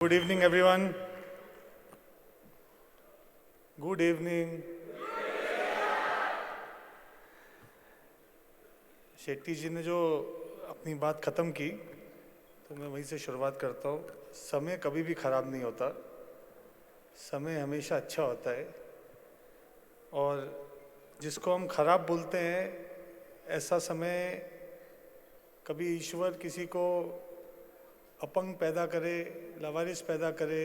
Good evening, everyone. Good evening. Shetty जी ने जो अपनी बात ख़त्म की तो मैं वहीं से शुरुआत करता हूँ। समय कभी भी ख़राब नहीं होता, समय हमेशा अच्छा होता है। और जिसको हम ख़राब बोलते हैं, ऐसा समय कभी ईश्वर किसी को अपंग पैदा करे, लावारिस पैदा करे,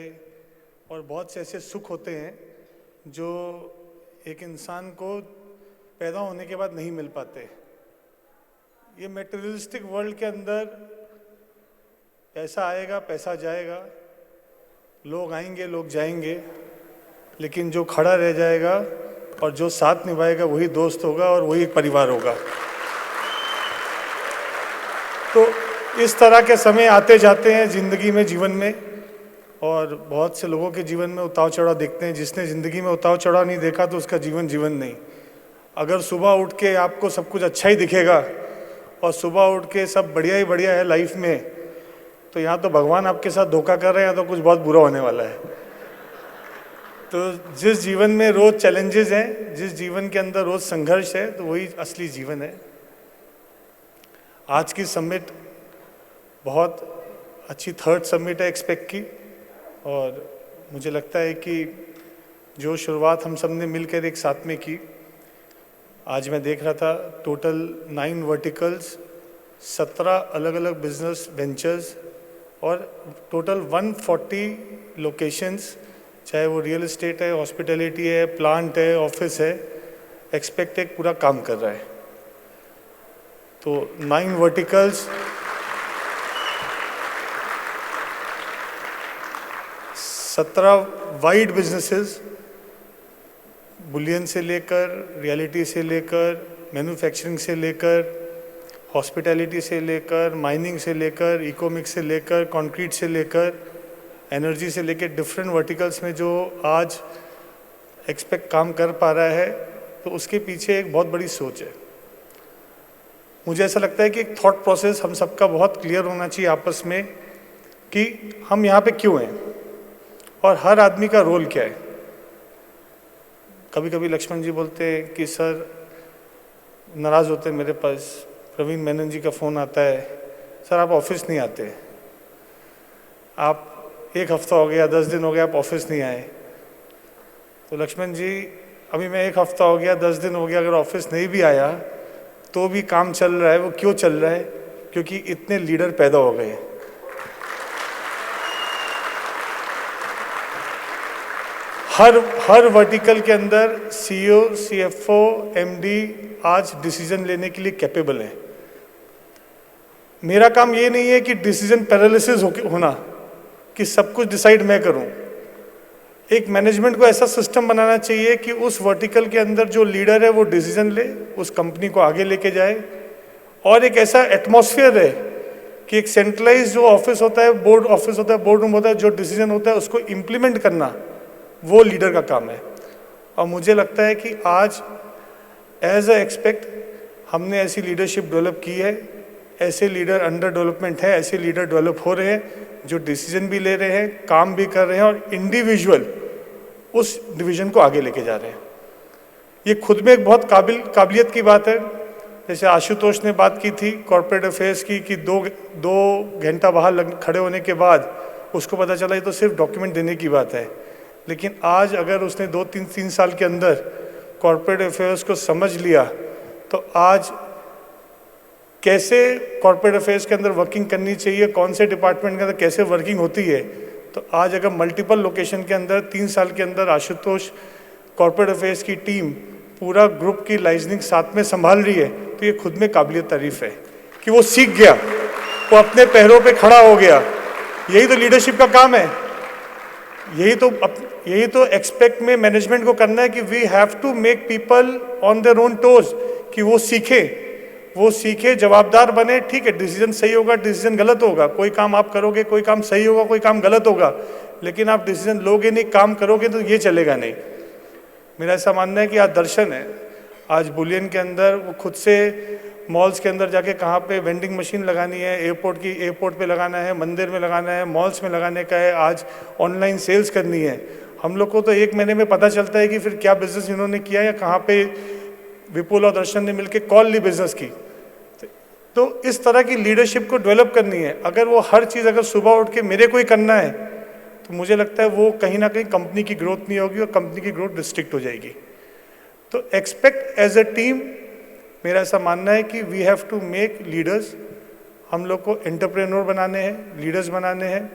और बहुत से ऐसे सुख होते हैं जो एक इंसान को पैदा होने के बाद नहीं मिल पाते। ये मेटेरियलिस्टिक वर्ल्ड के अंदर पैसा आएगा, पैसा जाएगा, लोग आएंगे, लोग जाएंगे, लेकिन जो खड़ा रह जाएगा और जो साथ निभाएगा वही दोस्त होगा और वही एक परिवार होगा। तो इस तरह के समय आते जाते हैं ज़िंदगी में, जीवन में, और बहुत से लोगों के जीवन में उतार चढ़ाव देखते हैं। जिसने ज़िंदगी में उतार चढ़ाव नहीं देखा तो उसका जीवन जीवन नहीं। अगर सुबह उठ के आपको सब कुछ अच्छा ही दिखेगा और सुबह उठ के सब बढ़िया ही बढ़िया है लाइफ में, तो यहाँ तो भगवान आपके साथ धोखा कर रहे हैं, या तो कुछ बहुत बुरा होने वाला है। तो जिस जीवन में रोज़ चैलेंजेस हैं, जिस जीवन के अंदर रोज़ संघर्ष है, तो वही असली जीवन है। आज की समिट बहुत अच्छी थर्ड समिट है एक्सपेक्ट की, और मुझे लगता है कि जो शुरुआत हम सब ने मिलकर एक साथ में की, आज मैं देख रहा था टोटल 9 वर्टिकल्स, 17 अलग अलग बिजनेस वेंचर्स और टोटल 140 लोकेशंस, चाहे वो रियल एस्टेट है, हॉस्पिटैलिटी है, प्लांट है, ऑफिस है, एक्सपेक्ट एक पूरा काम कर रहा है। तो 9 वर्टिकल्स, 17 वाइड बिजनेसेस, बुलियन से लेकर, रियलिटी से लेकर, मैन्युफैक्चरिंग से लेकर, हॉस्पिटैलिटी से लेकर, माइनिंग से लेकर, इकोमिक्स से लेकर, कंक्रीट से लेकर, एनर्जी से लेकर, डिफरेंट वर्टिकल्स में जो आज एक्सपेक्ट काम कर पा रहा है, तो उसके पीछे एक बहुत बड़ी सोच है। मुझे ऐसा लगता है कि एक थॉट प्रोसेस हम सबका बहुत क्लियर होना चाहिए आपस में कि हम यहाँ पे क्यों हैं और हर आदमी का रोल क्या है। कभी कभी लक्ष्मण जी बोलते हैं कि सर, नाराज़ होते हैं मेरे पास, प्रवीण मेनन जी का फ़ोन आता है, सर आप ऑफिस नहीं आते, आप 1 हफ्ता हो गया, 10 दिन हो गया, आप ऑफिस नहीं आए। तो लक्ष्मण जी, अभी मैं 1 हफ्ता हो गया, 10 दिन हो गया, अगर ऑफिस नहीं भी आया तो भी काम चल रहा है। वो क्यों चल रहा है? क्योंकि इतने लीडर पैदा हो गए। हर वर्टिकल के अंदर सीईओ, सीएफओ, एमडी आज डिसीजन लेने के लिए कैपेबल है। मेरा काम ये नहीं है कि डिसीजन पैरालिसिस होना, कि सब कुछ डिसाइड मैं करूं। एक मैनेजमेंट को ऐसा सिस्टम बनाना चाहिए कि उस वर्टिकल के अंदर जो लीडर है वो डिसीजन ले, उस कंपनी को आगे लेके जाए, और एक ऐसा एटमॉस्फेयर है कि एक सेंट्रलाइज जो ऑफिस होता है, बोर्ड ऑफिस होता है, बोर्ड रूम होता है, जो डिसीजन होता है उसको इम्प्लीमेंट करना वो लीडर का काम है। और मुझे लगता है कि आज एज अ एक्सपेक्ट हमने ऐसी लीडरशिप डेवलप की है, ऐसे लीडर अंडर डेवलपमेंट है, ऐसे लीडर डेवलप हो रहे हैं जो डिसीजन भी ले रहे हैं, काम भी कर रहे हैं, और इंडिविजुअल उस डिवीजन को आगे लेके जा रहे हैं। ये खुद में एक बहुत काबिलियत की बात है। जैसे आशुतोष ने बात की थी कॉर्पोरेट अफेयर्स की, कि दो घंटा बाहर खड़े होने के बाद उसको पता चला ये तो सिर्फ डॉक्यूमेंट देने की बात है। लेकिन आज अगर उसने 2-3 साल के अंदर कॉर्पोरेट अफेयर्स को समझ लिया, तो आज कैसे कॉर्पोरेट अफेयर्स के अंदर वर्किंग करनी चाहिए, कौन से डिपार्टमेंट के अंदर कैसे वर्किंग होती है, तो आज अगर मल्टीपल लोकेशन के अंदर 3 साल के अंदर आशुतोष कॉर्पोरेट अफेयर्स की टीम पूरा ग्रुप की लाइजनिंग साथ में संभाल रही है, तो ये खुद में काबिलियत तारीफ है कि वो सीख गया, वो अपने पैरों पे खड़ा हो गया। यही तो लीडरशिप का काम है। यही तो एक्सपेक्ट में मैनेजमेंट को करना है कि we have to make people on their own toes, कि वो सीखे, जवाबदार बने। ठीक है, डिसीजन सही होगा, डिसीजन गलत होगा, कोई काम आप करोगे, कोई काम सही होगा, कोई काम गलत होगा, लेकिन आप डिसीजन लोगे नहीं, काम करोगे तो ये चलेगा नहीं। मेरा ऐसा मानना है कि आज दर्शन है, आज बुलियन के अंदर वो खुद से मॉल्स के अंदर जाके कहाँ पे वेंडिंग मशीन लगानी है, एयरपोर्ट पे लगाना है, मंदिर में लगाना है, मॉल्स में लगाने का है, आज ऑनलाइन सेल्स करनी है। हम लोग को तो 1 महीने में पता चलता है कि फिर क्या बिजनेस इन्होंने किया या कहाँ पे विपुल और दर्शन ने मिलकर कॉल ली बिजनेस की। तो इस तरह की लीडरशिप को डेवलप करनी है। अगर वो हर चीज़ अगर सुबह उठ के मेरे को ही करना है तो मुझे लगता है वो कहीं ना कहीं कंपनी की ग्रोथ नहीं होगी और कंपनी की ग्रोथ रिस्ट्रिक्ट हो जाएगी। तो एक्सपेक्ट एज अ टीम, मेरा ऐसा मानना है कि we have to make leaders. हम लोग को एंटरप्रेन्योर बनाने हैं, लीडर्स बनाने हैं,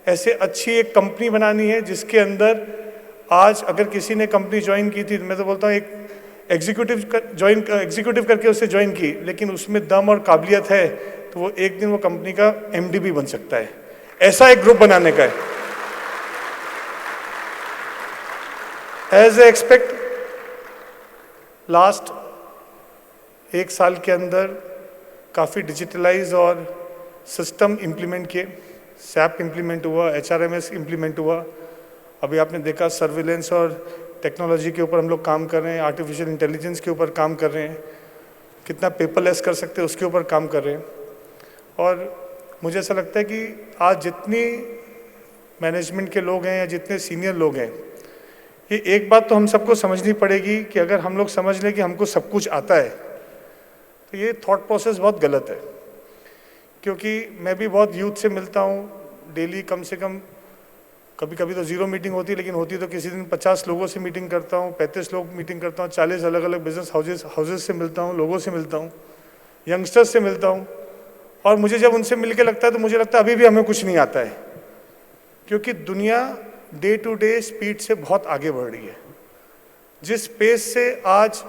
ऐसे अच्छी एक कंपनी बनानी है जिसके अंदर आज अगर किसी ने कंपनी ज्वाइन की थी, मैं तो बोलता हूँ एक एग्जीक्यूटिव करके उसे ज्वाइन की, लेकिन उसमें दम और काबिलियत है तो वो एक दिन वो कंपनी का एमडी भी बन सकता है। ऐसा एक ग्रुप बनाने का है। एज ए एक्सपेक्ट लास्ट 1 साल के अंदर काफ़ी डिजिटलाइज और सिस्टम इम्प्लीमेंट किए। सैप इम्प्लीमेंट हुआ, HRMS इम्प्लीमेंट हुआ। अभी आपने देखा सर्विलेंस और टेक्नोलॉजी के ऊपर हम लोग काम कर रहे हैं, आर्टिफिशियल इंटेलिजेंस के ऊपर काम कर रहे हैं, कितना पेपरलेस कर सकते हैं उसके ऊपर काम कर रहे हैं। और मुझे ऐसा लगता है कि आज जितनी मैनेजमेंट के लोग हैं या जितने सीनियर लोग हैं, ये एक बात तो हम सबको समझनी पड़ेगी कि अगर हम लोग समझ लें कि हमको सब कुछ आता है तो ये थॉट प्रोसेस बहुत गलत है। क्योंकि मैं भी बहुत यूथ से मिलता हूँ डेली, कम से कम कभी कभी तो 0 मीटिंग होती है, लेकिन होती तो किसी दिन 50 लोगों से मीटिंग करता हूँ, 35 लोग मीटिंग करता हूँ, 40 अलग अलग बिजनेस हाउसेज से मिलता हूँ, लोगों से मिलता हूँ, यंगस्टर्स से मिलता हूँ। और मुझे जब उनसे मिल के लगता है तो मुझे लगता है अभी भी हमें कुछ नहीं आता है, क्योंकि दुनिया डे टू डे स्पीड से बहुत आगे बढ़ रही है। जिस पेस से आज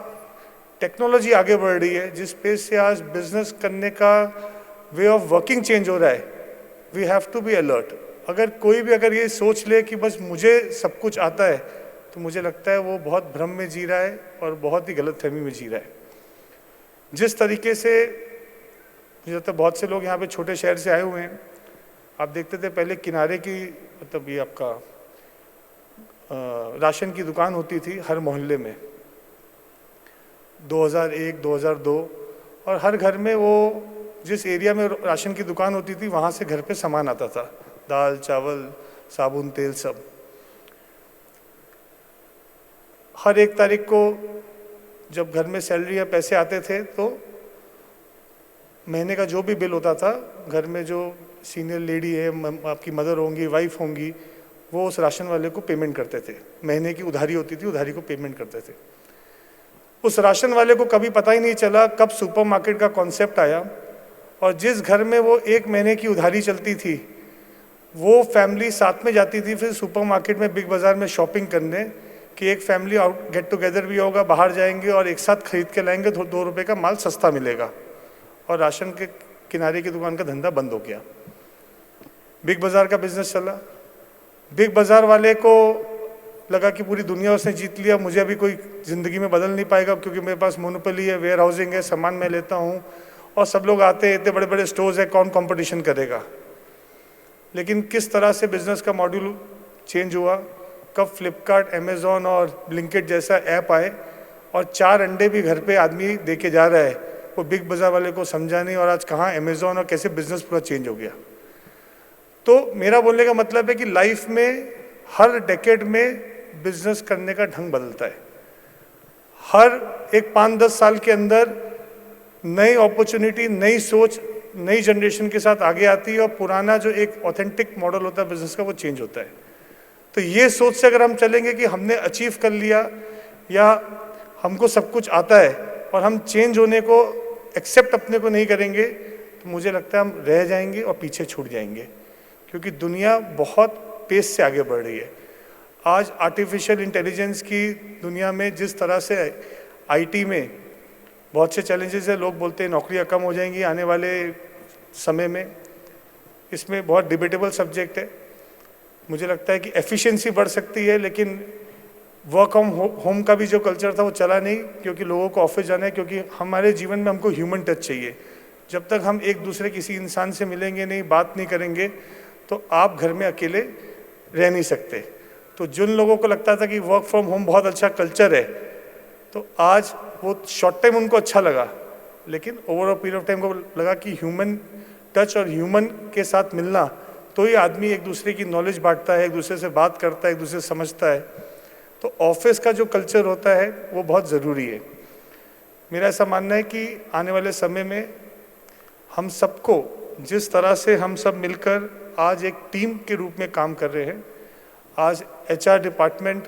टेक्नोलॉजी आगे बढ़ रही है, जिस पेस से आज बिजनेस करने का वे ऑफ वर्किंग चेंज हो रहा है, we have to be alert. अगर कोई भी अगर ये सोच ले कि बस मुझे सब कुछ आता है तो मुझे लगता है वो बहुत भ्रम में जी रहा है और बहुत ही गलतफहमी में जी रहा है। जिस तरीके से मुझे लगता है बहुत से लोग यहाँ पे छोटे शहर से आए हुए हैं। आप देखते थे पहले किनारे की, मतलब ये आपका राशन की दुकान होती थी हर मोहल्ले में, 2001 2002, और हर घर में वो जिस एरिया में राशन की दुकान होती थी वहाँ से घर पे सामान आता था, दाल चावल साबुन तेल सब। हर 1 तारीख को जब घर में सैलरी या पैसे आते थे तो महीने का जो भी बिल होता था, घर में जो सीनियर लेडी है, आपकी मदर होंगी, वाइफ होंगी, वो उस राशन वाले को पेमेंट करते थे। महीने की उधारी होती थी, उधारी को पेमेंट करते थे। उस राशन वाले को कभी पता ही नहीं चला कब सुपरमार्केट का कॉन्सेप्ट आया, और जिस घर में वो 1 महीने की उधारी चलती थी वो फैमिली साथ में जाती थी फिर सुपरमार्केट में, बिग बाज़ार में शॉपिंग करने, कि एक फैमिली आउट गेट टुगेदर भी होगा, बाहर जाएंगे और एक साथ खरीद के लाएंगे, 2 रुपये का माल सस्ता मिलेगा। और राशन के किनारे की दुकान का धंधा बंद हो गया, बिग बाज़ार का बिजनेस चला। बिग बाज़ार वाले को लगा कि पूरी दुनिया उसने जीत लिया, मुझे अभी कोई ज़िंदगी में बदल नहीं पाएगा, क्योंकि मेरे पास मोनोपोली है, वेयर हाउसिंग है, सामान मैं लेता हूँ और सब लोग आते हैं, इतने बड़े बड़े स्टोर्स है, कौन कंपटीशन करेगा। लेकिन किस तरह से बिजनेस का मॉड्यूल चेंज हुआ, कब फ्लिपकार्ट, अमेज़ॉन और ब्लिंकिट जैसा ऐप आए और 4 अंडे भी घर पे आदमी दे के जा रहा है, वो बिग बाज़ार वाले को समझा नहीं, और आज कहाँ अमेज़ॉन और कैसे बिजनेस पूरा चेंज हो गया। तो मेरा बोलने का मतलब है कि लाइफ में हर डेकेड में बिजनेस करने का ढंग बदलता है। हर एक 5-10 साल के अंदर नई अपॉर्चुनिटी, नई सोच, नई जनरेशन के साथ आगे आती है, और पुराना जो एक ऑथेंटिक मॉडल होता है बिजनेस का वो चेंज होता है। तो ये सोच से अगर हम चलेंगे कि हमने अचीव कर लिया या हमको सब कुछ आता है और हम चेंज होने को एक्सेप्ट अपने को नहीं करेंगे, तो मुझे लगता है हम रह जाएंगे और पीछे छूट जाएंगे, क्योंकि दुनिया बहुत पेस से आगे बढ़ रही है। आज आर्टिफिशियल इंटेलिजेंस की दुनिया में जिस तरह से आईटी में बहुत से चैलेंजेस है, लोग बोलते हैं नौकरियां कम हो जाएंगी आने वाले समय में, इसमें बहुत डिबेटेबल सब्जेक्ट है। मुझे लगता है कि एफिशिएंसी बढ़ सकती है, लेकिन वर्क होम का भी जो कल्चर था वो चला नहीं, क्योंकि लोगों को ऑफिस जाना है, क्योंकि हमारे जीवन में हमको ह्यूमन टच चाहिए। जब तक हम एक दूसरे किसी इंसान से मिलेंगे नहीं, बात नहीं करेंगे, तो आप घर में अकेले रह नहीं सकते। तो जिन लोगों को लगता था कि वर्क फ्रॉम होम बहुत अच्छा कल्चर है, तो आज वो शॉर्ट टाइम उनको अच्छा लगा, लेकिन over a period of time को लगा कि ह्यूमन टच और ह्यूमन के साथ मिलना, तो ही आदमी एक दूसरे की नॉलेज बांटता है, एक दूसरे से बात करता है, एक दूसरे से समझता है। तो ऑफिस का जो कल्चर होता है वो बहुत ज़रूरी है। मेरा ऐसा मानना है कि आने वाले समय में हम सबको, जिस तरह से हम सब मिलकर आज एक टीम के रूप में काम कर रहे हैं, आज HR डिपार्टमेंट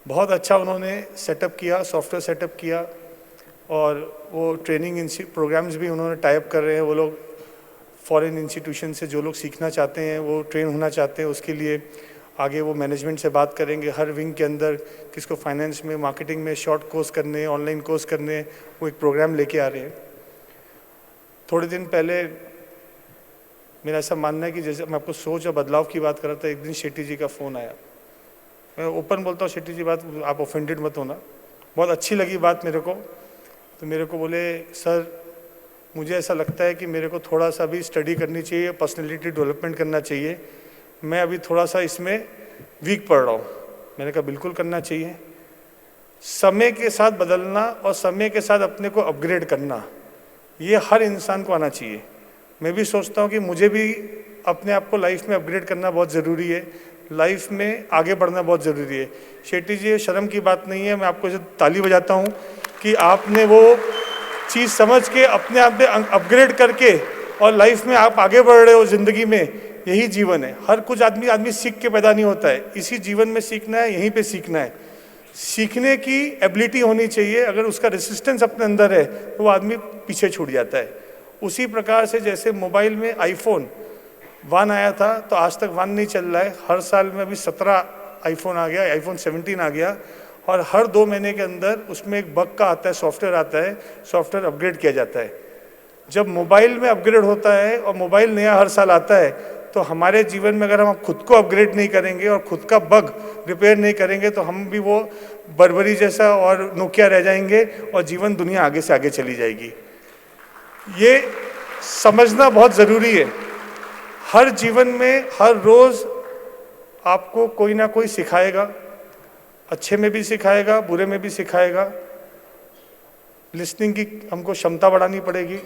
बहुत अच्छा उन्होंने सेटअप किया, सॉफ्टवेयर सेटअप किया, और वो ट्रेनिंग प्रोग्राम्स भी उन्होंने टाइप कर रहे हैं। वो लोग फॉरेन इंस्टीट्यूशन से जो लोग सीखना चाहते हैं, वो ट्रेन होना चाहते हैं, उसके लिए आगे वो मैनेजमेंट से बात करेंगे। हर विंग के अंदर किसको फाइनेंस में, मार्केटिंग में शॉर्ट कोर्स करने, ऑनलाइन कोर्स करने, वो एक प्रोग्राम लेके आ रहे हैं। थोड़े दिन पहले मेरा ऐसा मानना है कि जैसे मैं आपको सोच और बदलाव की बात कर रहा था, एक दिन शेट्टी जी का फ़ोन आया। मैं ओपन बोलता हूँ शेट्टी जी, बात आप ऑफेंडेड मत होना, बहुत अच्छी लगी बात मेरे को। तो मेरे को बोले, सर मुझे ऐसा लगता है कि मेरे को थोड़ा सा भी स्टडी करनी चाहिए, पर्सनैलिटी डेवलपमेंट करना चाहिए, मैं अभी थोड़ा सा इसमें वीक पड़ रहा हूँ। मैंने कहा बिल्कुल करना चाहिए। समय के साथ बदलना और समय के साथ अपने को अपग्रेड करना, ये हर इंसान को आना चाहिए। मैं भी सोचता हूँ कि मुझे भी अपने आप को लाइफ में अपग्रेड करना बहुत ज़रूरी है, लाइफ में आगे बढ़ना बहुत ज़रूरी है। शेट्टी जी, शर्म की बात नहीं है, मैं आपको ताली बजाता हूँ कि आपने वो चीज़ समझ के अपने आप में अपग्रेड करके और लाइफ में आप आगे बढ़ रहे हो ज़िंदगी में। यही जीवन है। हर कुछ आदमी सीख के पैदा नहीं होता है, इसी जीवन में सीखना है, यहीं पे सीखना है। सीखने की एबिलिटी होनी चाहिए, अगर उसका रेसिस्टेंस अपने अंदर है तो वो आदमी पीछे छूट जाता है। उसी प्रकार से जैसे मोबाइल में iPhone 1 आया था तो आज तक 1 नहीं चल रहा है, हर साल में अभी 17 iPhone आ गया, iPhone 17 आ गया, और हर 2 महीने के अंदर उसमें एक बग का आता है, सॉफ्टवेयर आता है, सॉफ्टवेयर अपग्रेड किया जाता है। जब मोबाइल में अपग्रेड होता है और मोबाइल नया हर साल आता है, तो हमारे जीवन में अगर हम खुद को अपग्रेड नहीं करेंगे और खुद का बग रिपेयर नहीं करेंगे तो हम भी वो बर्बरी जैसा और नोकिया रह जाएंगे और जीवन दुनिया आगे से आगे चली जाएगी। ये समझना बहुत ज़रूरी है। हर जीवन में हर रोज़ आपको कोई ना कोई सिखाएगा, अच्छे में भी सिखाएगा, बुरे में भी सिखाएगा। लिसनिंग की हमको क्षमता बढ़ानी पड़ेगी।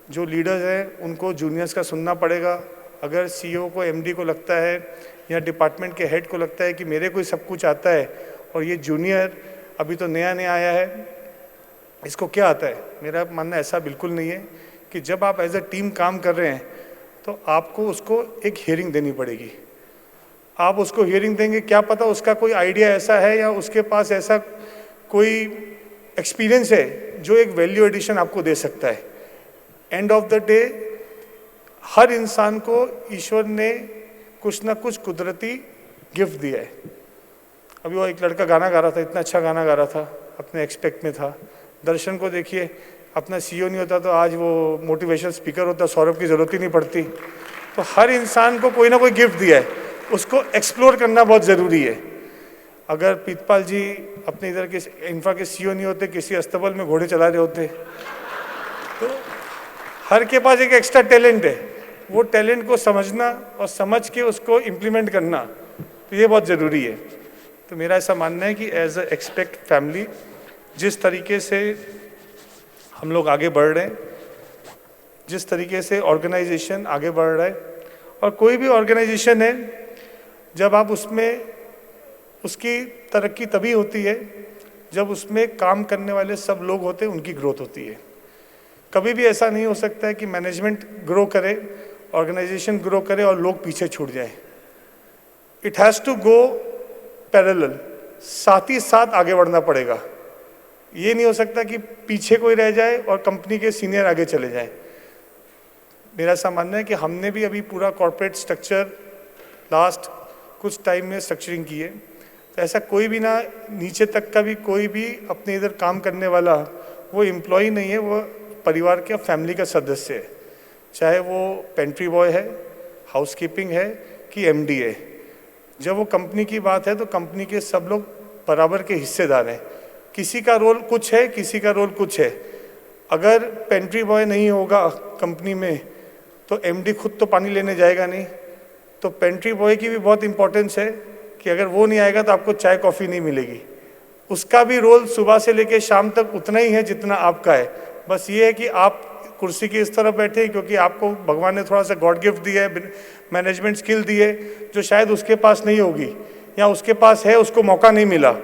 जो लीडर्स हैं उनको जूनियर्स का सुनना पड़ेगा। अगर CEO को, MD को लगता है या डिपार्टमेंट के हेड को लगता है कि मेरे को सब कुछ आता है और ये जूनियर अभी तो नया नया आया है, इसको क्या आता है, मेरा मानना ऐसा बिल्कुल नहीं है। कि जब आप एज अ टीम काम कर रहे हैं तो आपको उसको एक हियरिंग देनी पड़ेगी। आप उसको हियरिंग देंगे, क्या पता उसका कोई आइडिया ऐसा है या उसके पास ऐसा कोई एक्सपीरियंस है जो एक वैल्यू एडिशन आपको दे सकता है। एंड ऑफ द डे हर इंसान को ईश्वर ने कुछ ना कुछ कुदरती गिफ्ट दिया है। अभी वो एक लड़का गाना गा रहा था, इतना अच्छा गाना गा रहा था, अपने एक्सपेक्ट में था। दर्शन को देखिए, अपना CEO नहीं होता तो आज वो मोटिवेशनल स्पीकर होता, सौरभ की ज़रूरत ही नहीं पड़ती। तो हर इंसान को कोई ना कोई गिफ्ट दिया है, उसको एक्सप्लोर करना बहुत ज़रूरी है। अगर पीतपाल जी अपने इधर के इंफ्रा के CEO नहीं होते, किसी अस्तबल में घोड़े चला रहे होते, तो हर के पास एक एक्स्ट्रा टैलेंट है, वो टैलेंट को समझना और समझ के उसको इम्प्लीमेंट करना, तो ये बहुत ज़रूरी है। तो मेरा ऐसा मानना है कि एज अ एक्सपेक्ट फैमिली जिस तरीके से हम लोग आगे बढ़ रहे हैं, जिस तरीके से ऑर्गेनाइजेशन आगे बढ़ रहा है, और कोई भी ऑर्गेनाइजेशन है जब आप उसमें, उसकी तरक्की तभी होती है जब उसमें काम करने वाले सब लोग होते हैं, उनकी ग्रोथ होती है। कभी भी ऐसा नहीं हो सकता है कि मैनेजमेंट ग्रो करे, ऑर्गेनाइजेशन ग्रो करे और लोग पीछे छूट जाएं। It has to go parallel, साथ ही साथ आगे बढ़ना पड़ेगा। ये नहीं हो सकता कि पीछे कोई रह जाए और कंपनी के सीनियर आगे चले जाएं। मेरा ऐसा मानना है कि हमने भी अभी पूरा कॉर्पोरेट स्ट्रक्चर लास्ट कुछ टाइम में स्ट्रक्चरिंग की है, तो ऐसा कोई भी ना, नीचे तक का भी कोई भी अपने इधर काम करने वाला वो एम्प्लॉय नहीं है, वो परिवार के फैमिली का सदस्य है। चाहे वो पेंट्री बॉय है, हाउसकीपिंग है कि MD है। जब वो कंपनी की बात है तो कंपनी के सब लोग बराबर के हिस्सेदार हैं। किसी का रोल कुछ है, किसी का रोल कुछ है। अगर पेंट्री बॉय नहीं होगा कंपनी में तो MD खुद तो पानी लेने जाएगा नहीं। तो पेंट्री बॉय की भी बहुत इंपॉर्टेंस है कि अगर वो नहीं आएगा तो आपको चाय कॉफ़ी नहीं मिलेगी। उसका भी रोल सुबह से लेकर शाम तक उतना ही है जितना आपका है। बस ये है कि आप कुर्सी की इस तरफ बैठे हैं क्योंकि आपको भगवान ने थोड़ा सा गॉड गिफ्ट दिया है, मैनेजमेंट स्किल दी है जो शायद उसके पास नहीं होगी, या उसके पास है उसको मौका नहीं मिला।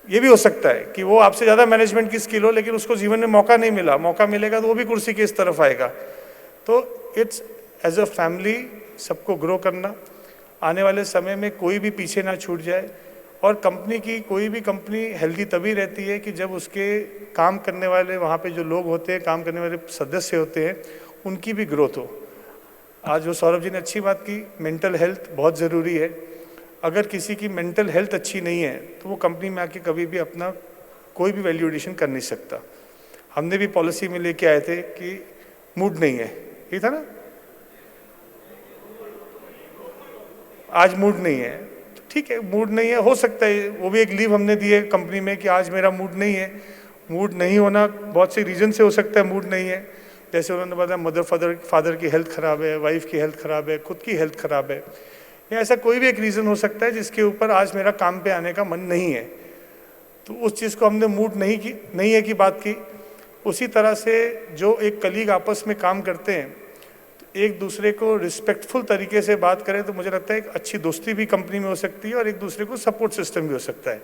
ये भी हो सकता है कि वो आपसे ज़्यादा मैनेजमेंट की स्किल हो लेकिन उसको जीवन में मौका नहीं मिला, मौका मिलेगा तो वो भी कुर्सी की इस तरफ आएगा। तो इट्स एज अ फैमिली सबको ग्रो करना, आने वाले समय में कोई भी पीछे ना छूट जाए। और कंपनी की कोई भी कंपनी हेल्दी तभी रहती है कि जब उसके काम करने वाले वहाँ पे जो लोग होते हैं, काम करने वाले सदस्य होते हैं, उनकी भी ग्रोथ हो। आज जो सौरभ जी ने अच्छी बात की, मेंटल हेल्थ बहुत ज़रूरी है। अगर किसी की मेंटल हेल्थ अच्छी नहीं है तो वो कंपनी में आके कभी भी अपना कोई भी वैल्यू एडिशन कर नहीं सकता। हमने भी पॉलिसी में लेके आए थे कि मूड नहीं है, ये था ना, आज मूड नहीं है, तो ठीक है, मूड नहीं है, हो सकता है, वो भी एक लीव हमने दी है कंपनी में कि आज मेरा मूड नहीं है। मूड नहीं होना बहुत से रीज़न से हो सकता है, मूड नहीं है, जैसे उन्होंने बताया मदर फादर की हेल्थ ख़राब है, वाइफ की हेल्थ ख़राब है, खुद की हेल्थ ख़राब है, या ऐसा कोई भी एक रीज़न हो सकता है जिसके ऊपर आज मेरा काम पे आने का मन नहीं है। तो उस चीज़ को हमने मूड नहीं है की बात की। उसी तरह से जो एक कलीग आपस में काम करते हैं, तो एक दूसरे को रिस्पेक्टफुल तरीके से बात करें तो मुझे लगता है एक अच्छी दोस्ती भी कंपनी में हो सकती है और एक दूसरे को सपोर्ट सिस्टम भी हो सकता है।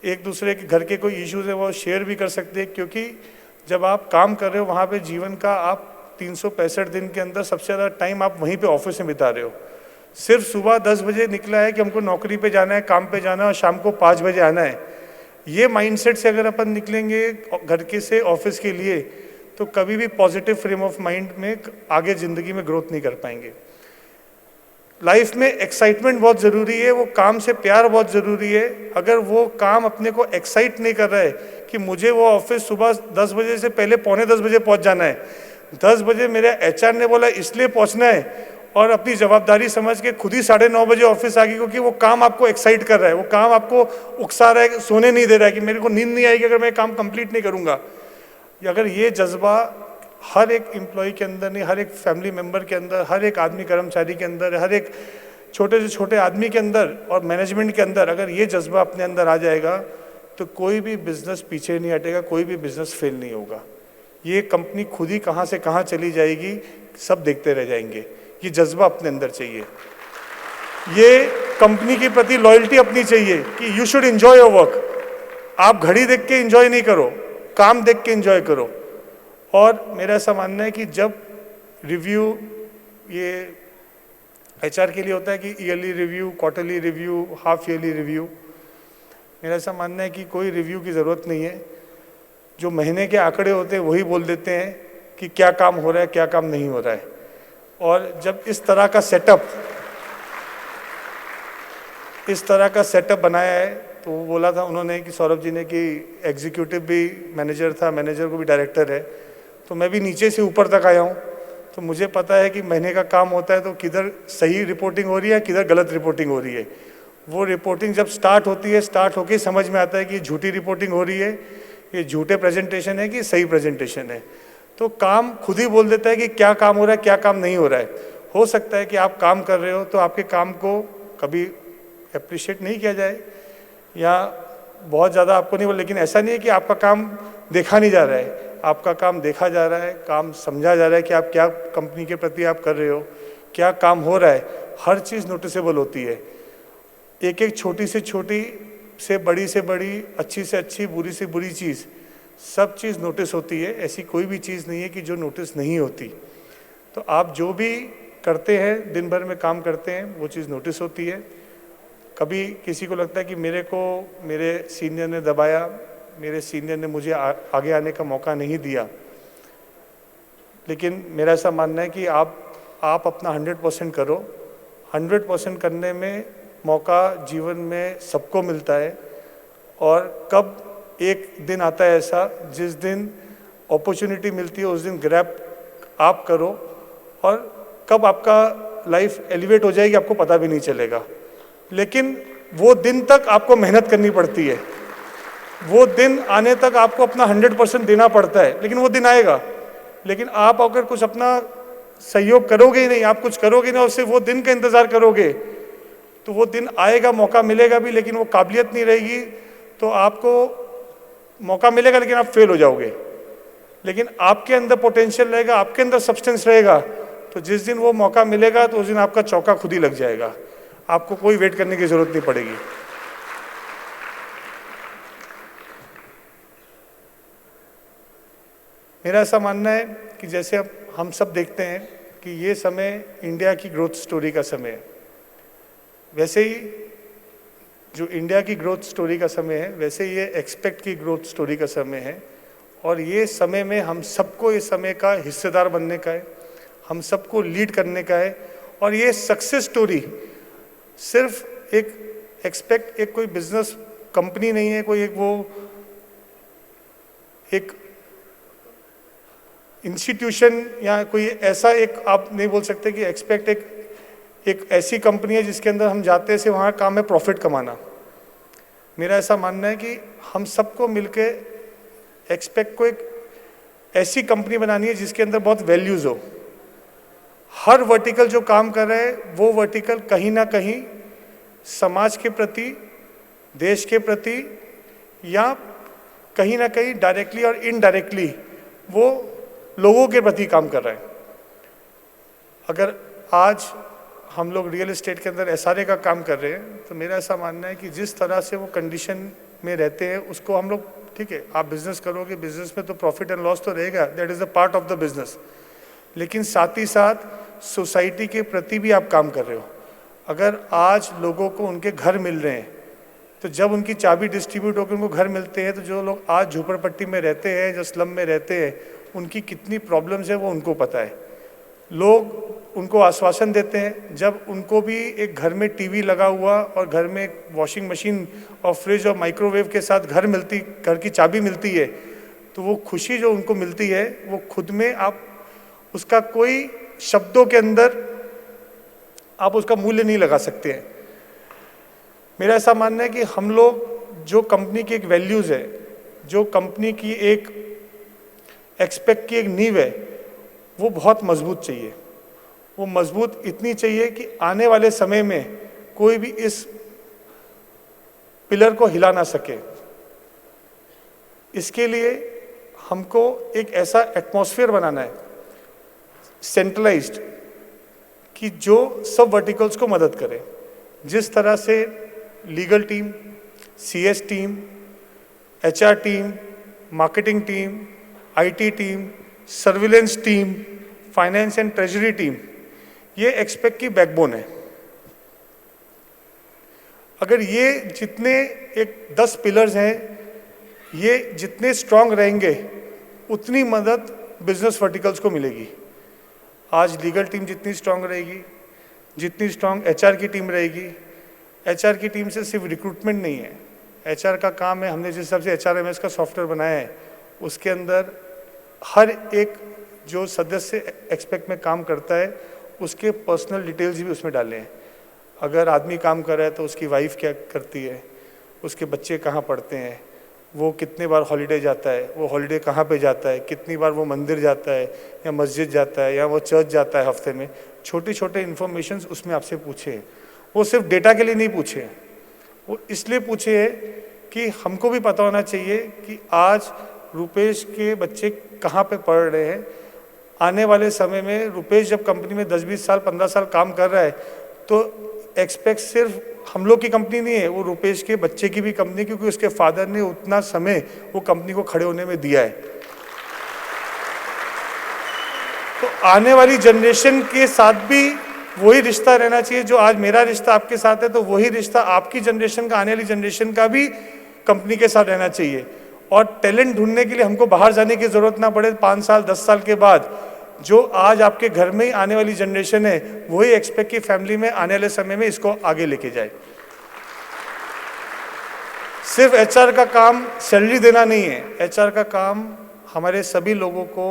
एक दूसरे के घर के कोई इश्यूज़ है वो शेयर भी कर सकते हैं, क्योंकि जब आप काम कर रहे हो वहाँ पे जीवन का आप 365 दिन के अंदर सबसे ज़्यादा टाइम आप वहीं पे ऑफिस में बिता रहे हो। सिर्फ सुबह 10 बजे निकला है कि हमको नौकरी पे जाना है, काम पे जाना है और शाम को 5 बजे आना है। ये माइंडसेट से अगर अपन निकलेंगे घर के से ऑफिस के लिए तो कभी भी पॉजिटिव फ्रेम ऑफ माइंड में आगे ज़िंदगी में ग्रोथ नहीं कर पाएंगे। लाइफ में एक्साइटमेंट बहुत ज़रूरी है, वो काम से प्यार बहुत ज़रूरी है। अगर वो काम अपने को एक्साइट नहीं कर रहा है कि मुझे वो ऑफिस सुबह 10 बजे से पहले 9:45 बजे पहुंच जाना है, 10 बजे मेरे एचआर ने बोला इसलिए पहुंचना है, और अपनी जवाबदारी समझ के खुद ही 9:30 बजे ऑफिस आ गई, क्योंकि वो काम आपको एक्साइट कर रहा है, वो काम आपको उकसा रहा है, सोने नहीं दे रहा है कि मेरे को नींद नहीं आएगी अगर मैं काम कंप्लीट नहीं करूँगा। अगर ये जज्बा हर एक एम्प्लॉय के अंदर नहीं, हर एक फैमिली मेम्बर के अंदर, हर एक आदमी कर्मचारी के अंदर, हर एक छोटे से छोटे आदमी के अंदर और मैनेजमेंट के अंदर अगर ये जज्बा अपने अंदर आ जाएगा तो कोई भी बिजनेस पीछे नहीं हटेगा, कोई भी बिजनेस फेल नहीं होगा। ये कंपनी खुद ही कहाँ से कहाँ चली जाएगी सब देखते रह जाएंगे। ये जज्बा अपने अंदर चाहिए, ये कंपनी के प्रति लॉयल्टी अपनी चाहिए कि you should enjoy your work. आप घड़ी देख के एंजॉय नहीं करो, काम देख के एंजॉय करो। और मेरा ऐसा मानना है कि जब रिव्यू, ये एचआर के लिए होता है कि yearly review, quarterly review, half yearly review, मेरा ऐसा मानना है कि कोई रिव्यू की ज़रूरत नहीं है। जो महीने के आंकड़े होते हैं वही बोल देते हैं कि क्या काम हो रहा है, क्या काम नहीं हो रहा है। और जब इस तरह का सेटअप बनाया है तो वो बोला था उन्होंने कि सौरभ जी ने कि एग्जीक्यूटिव भी मैनेजर था, मैनेजर को भी डायरेक्टर है, तो मैं भी नीचे से ऊपर तक आया हूँ, तो मुझे पता है कि महीने का काम होता है तो किधर सही रिपोर्टिंग हो रही है, किधर गलत रिपोर्टिंग हो रही है। वो रिपोर्टिंग जब स्टार्ट होती है, स्टार्ट होके समझ में आता है कि झूठी रिपोर्टिंग हो रही है, ये झूठे प्रेजेंटेशन है कि सही प्रेजेंटेशन है। तो काम खुद ही बोल देता है कि क्या काम हो रहा है, क्या काम नहीं हो रहा है। हो सकता है कि आप काम कर रहे हो तो आपके काम को कभी अप्रिशिएट नहीं किया जाए या बहुत ज़्यादा आपको नहीं बोला, लेकिन ऐसा नहीं है कि आपका काम देखा नहीं जा रहा है, आपका काम देखा जा रहा है, काम समझा जा रहा है कि आप क्या कंपनी के प्रति आप कर रहे हो, क्या काम हो रहा है। हर चीज़ नोटिसेबल होती है, एक एक छोटी से बड़ी, अच्छी से अच्छी, बुरी से बुरी चीज़, सब चीज़ नोटिस होती है। ऐसी कोई भी चीज़ नहीं है कि जो नोटिस नहीं होती। तो आप जो भी करते हैं, दिन भर में काम करते हैं, वो चीज़ नोटिस होती है। कभी किसी को लगता है कि मेरे को मेरे सीनियर ने दबाया, मेरे सीनियर ने मुझे आगे आने का मौका नहीं दिया, लेकिन मेरा ऐसा मानना है कि आप अपना 100% करो। 100% करने में मौका जीवन में सबको मिलता है, और कब एक दिन आता है ऐसा जिस दिन अपॉर्चुनिटी मिलती है उस दिन ग्रैब आप करो, और कब आपका लाइफ एलिवेट हो जाएगी आपको पता भी नहीं चलेगा। लेकिन वो दिन तक आपको मेहनत करनी पड़ती है, वो दिन आने तक आपको अपना 100% देना पड़ता है, लेकिन वो दिन आएगा। लेकिन आप अगर कुछ अपना सहयोग करोगे ही नहीं, आप कुछ करोगे नहीं और सिर्फ वो दिन का इंतज़ार करोगे, तो वो दिन आएगा, मौका मिलेगा भी, लेकिन वो काबिलियत नहीं रहेगी, तो आपको मौका मिलेगा, लेकिन आप फेल हो जाओगे। लेकिन आपके अंदर पोटेंशियल रहेगा, आपके अंदर सब्सटेंस रहेगा, तो जिस दिन वो मौका मिलेगा तो उस दिन आपका चौका खुद ही लग जाएगा, आपको कोई वेट करने की जरूरत नहीं पड़ेगी। मेरा ऐसा मानना है कि जैसे अब हम सब देखते हैं कि ये समय इंडिया की ग्रोथ स्टोरी का समय है, वैसे ही जो इंडिया की ग्रोथ स्टोरी का समय है, वैसे ये एक्सपेक्ट की ग्रोथ स्टोरी का समय है। और ये समय में हम सबको इस समय का हिस्सेदार बनने का है, हम सबको लीड करने का है। और ये सक्सेस स्टोरी सिर्फ एक एक्सपेक्ट एक कोई बिजनेस कंपनी नहीं है, कोई एक इंस्टीट्यूशन या कोई ऐसा एक आप नहीं बोल सकते कि एक्सपेक्ट एक ऐसी कंपनी है जिसके अंदर हम जाते से वहाँ काम है प्रॉफिट कमाना। मेरा ऐसा मानना है कि हम सबको मिलके एक्सपेक्ट को एक ऐसी कंपनी बनानी है जिसके अंदर बहुत वैल्यूज़ हो। हर वर्टिकल जो काम कर रहे हैं वो वर्टिकल कहीं ना कहीं समाज के प्रति, देश के प्रति या कहीं ना कहीं डायरेक्टली और इनडायरेक्टली वो लोगों के प्रति काम कर रहे हैं। अगर आज हम लोग रियल एस्टेट के अंदर एसआरए का काम कर रहे हैं तो मेरा ऐसा मानना है कि जिस तरह से वो कंडीशन में रहते हैं उसको हम लोग, ठीक है आप बिजनेस करोगे, बिजनेस में तो प्रॉफिट एंड लॉस तो रहेगा, that is a part of the business, लेकिन साथ ही साथ सोसाइटी के प्रति भी आप काम कर रहे हो। अगर आज लोगों को उनके घर मिल रहे हैं तो जब उनकी चाबी डिस्ट्रीब्यूट होकर उनको घर मिलते हैं तो जो लोग आज झोपड़पट्टी में रहते हैं, जो स्लम में रहते हैं, उनकी कितनी प्रॉब्लम्स है वो उनको पता है। लोग उनको आश्वासन देते हैं, जब उनको भी एक घर में टीवी लगा हुआ और घर में एक वॉशिंग मशीन और फ्रिज और माइक्रोवेव के साथ घर की चाबी मिलती है, तो वो खुशी जो उनको मिलती है वो खुद में आप उसका कोई शब्दों के अंदर आप उसका मूल्य नहीं लगा सकते हैं। मेरा ऐसा मानना है कि हम लोग जो कंपनी की एक वैल्यूज़ है, जो कंपनी की एक एक्सपेक्ट की एक नींव है, वो बहुत मजबूत चाहिए। वो मजबूत इतनी चाहिए कि आने वाले समय में कोई भी इस पिलर को हिला ना सके। इसके लिए हमको एक ऐसा एटमॉस्फेयर बनाना है सेंट्रलाइज्ड कि जो सब वर्टिकल्स को मदद करे। जिस तरह से legal team, CS team, HR team, marketing team, IT team, surveillance team, finance and treasury team, ये एक्सपेक्ट की बैकबोन है। अगर ये जितने एक 10 पिलर्स हैं, ये जितने स्ट्रांग रहेंगे उतनी मदद बिजनेस वर्टिकल्स को मिलेगी। आज लीगल टीम जितनी स्ट्रांग रहेगी, जितनी स्ट्रांग एचआर की टीम रहेगी। एचआर की टीम से सिर्फ रिक्रूटमेंट नहीं है, एचआर का काम है, हमने जिस हिसाब से एचआरएमएस का सॉफ्टवेयर बनाया है उसके अंदर हर एक जो सदस्य एक्सपेक्ट में काम करता है उसके पर्सनल डिटेल्स भी उसमें डाले हैं। अगर आदमी काम कर रहा है तो उसकी वाइफ क्या करती है, उसके बच्चे कहाँ पढ़ते हैं, वो कितने बार हॉलीडे जाता है, वो हॉलीडे कहाँ पे जाता है, कितनी बार वो मंदिर जाता है या मस्जिद जाता है या वो चर्च जाता है हफ्ते में। छोटे छोटे इन्फॉर्मेशंस उसमें आपसे पूछे हैं। वो सिर्फ डेटा के लिए नहीं पूछे हैं, वो इसलिए पूछे हैं कि हमको भी पता होना चाहिए कि आज रुपेश के बच्चे कहाँ पे पढ़ रहे हैं। आने वाले समय में रुपेश जब कंपनी में 10-20 साल 15 साल काम कर रहा है तो एक्सपेक्ट सिर्फ हम लोग की कंपनी नहीं है, वो रुपेश के बच्चे की भी कंपनी, क्योंकि उसके फादर ने उतना समय वो कंपनी को खड़े होने में दिया है। तो आने वाली जनरेशन के साथ भी वही रिश्ता रहना चाहिए जो आज मेरा रिश्ता आपके साथ है, तो वही रिश्ता आपकी जनरेशन का, आने वाली जनरेशन का भी कंपनी के साथ रहना चाहिए। और टैलेंट ढूंढने के लिए हमको बाहर जाने की जरूरत ना पड़े। 5 साल 10 साल के बाद जो आज आपके घर में ही आने वाली जनरेशन है वही एक्सपेक्ट की फैमिली में आने वाले समय में इसको आगे लेके जाए। सिर्फ एचआर का काम सैलरी देना नहीं है, एचआर का काम हमारे सभी लोगों को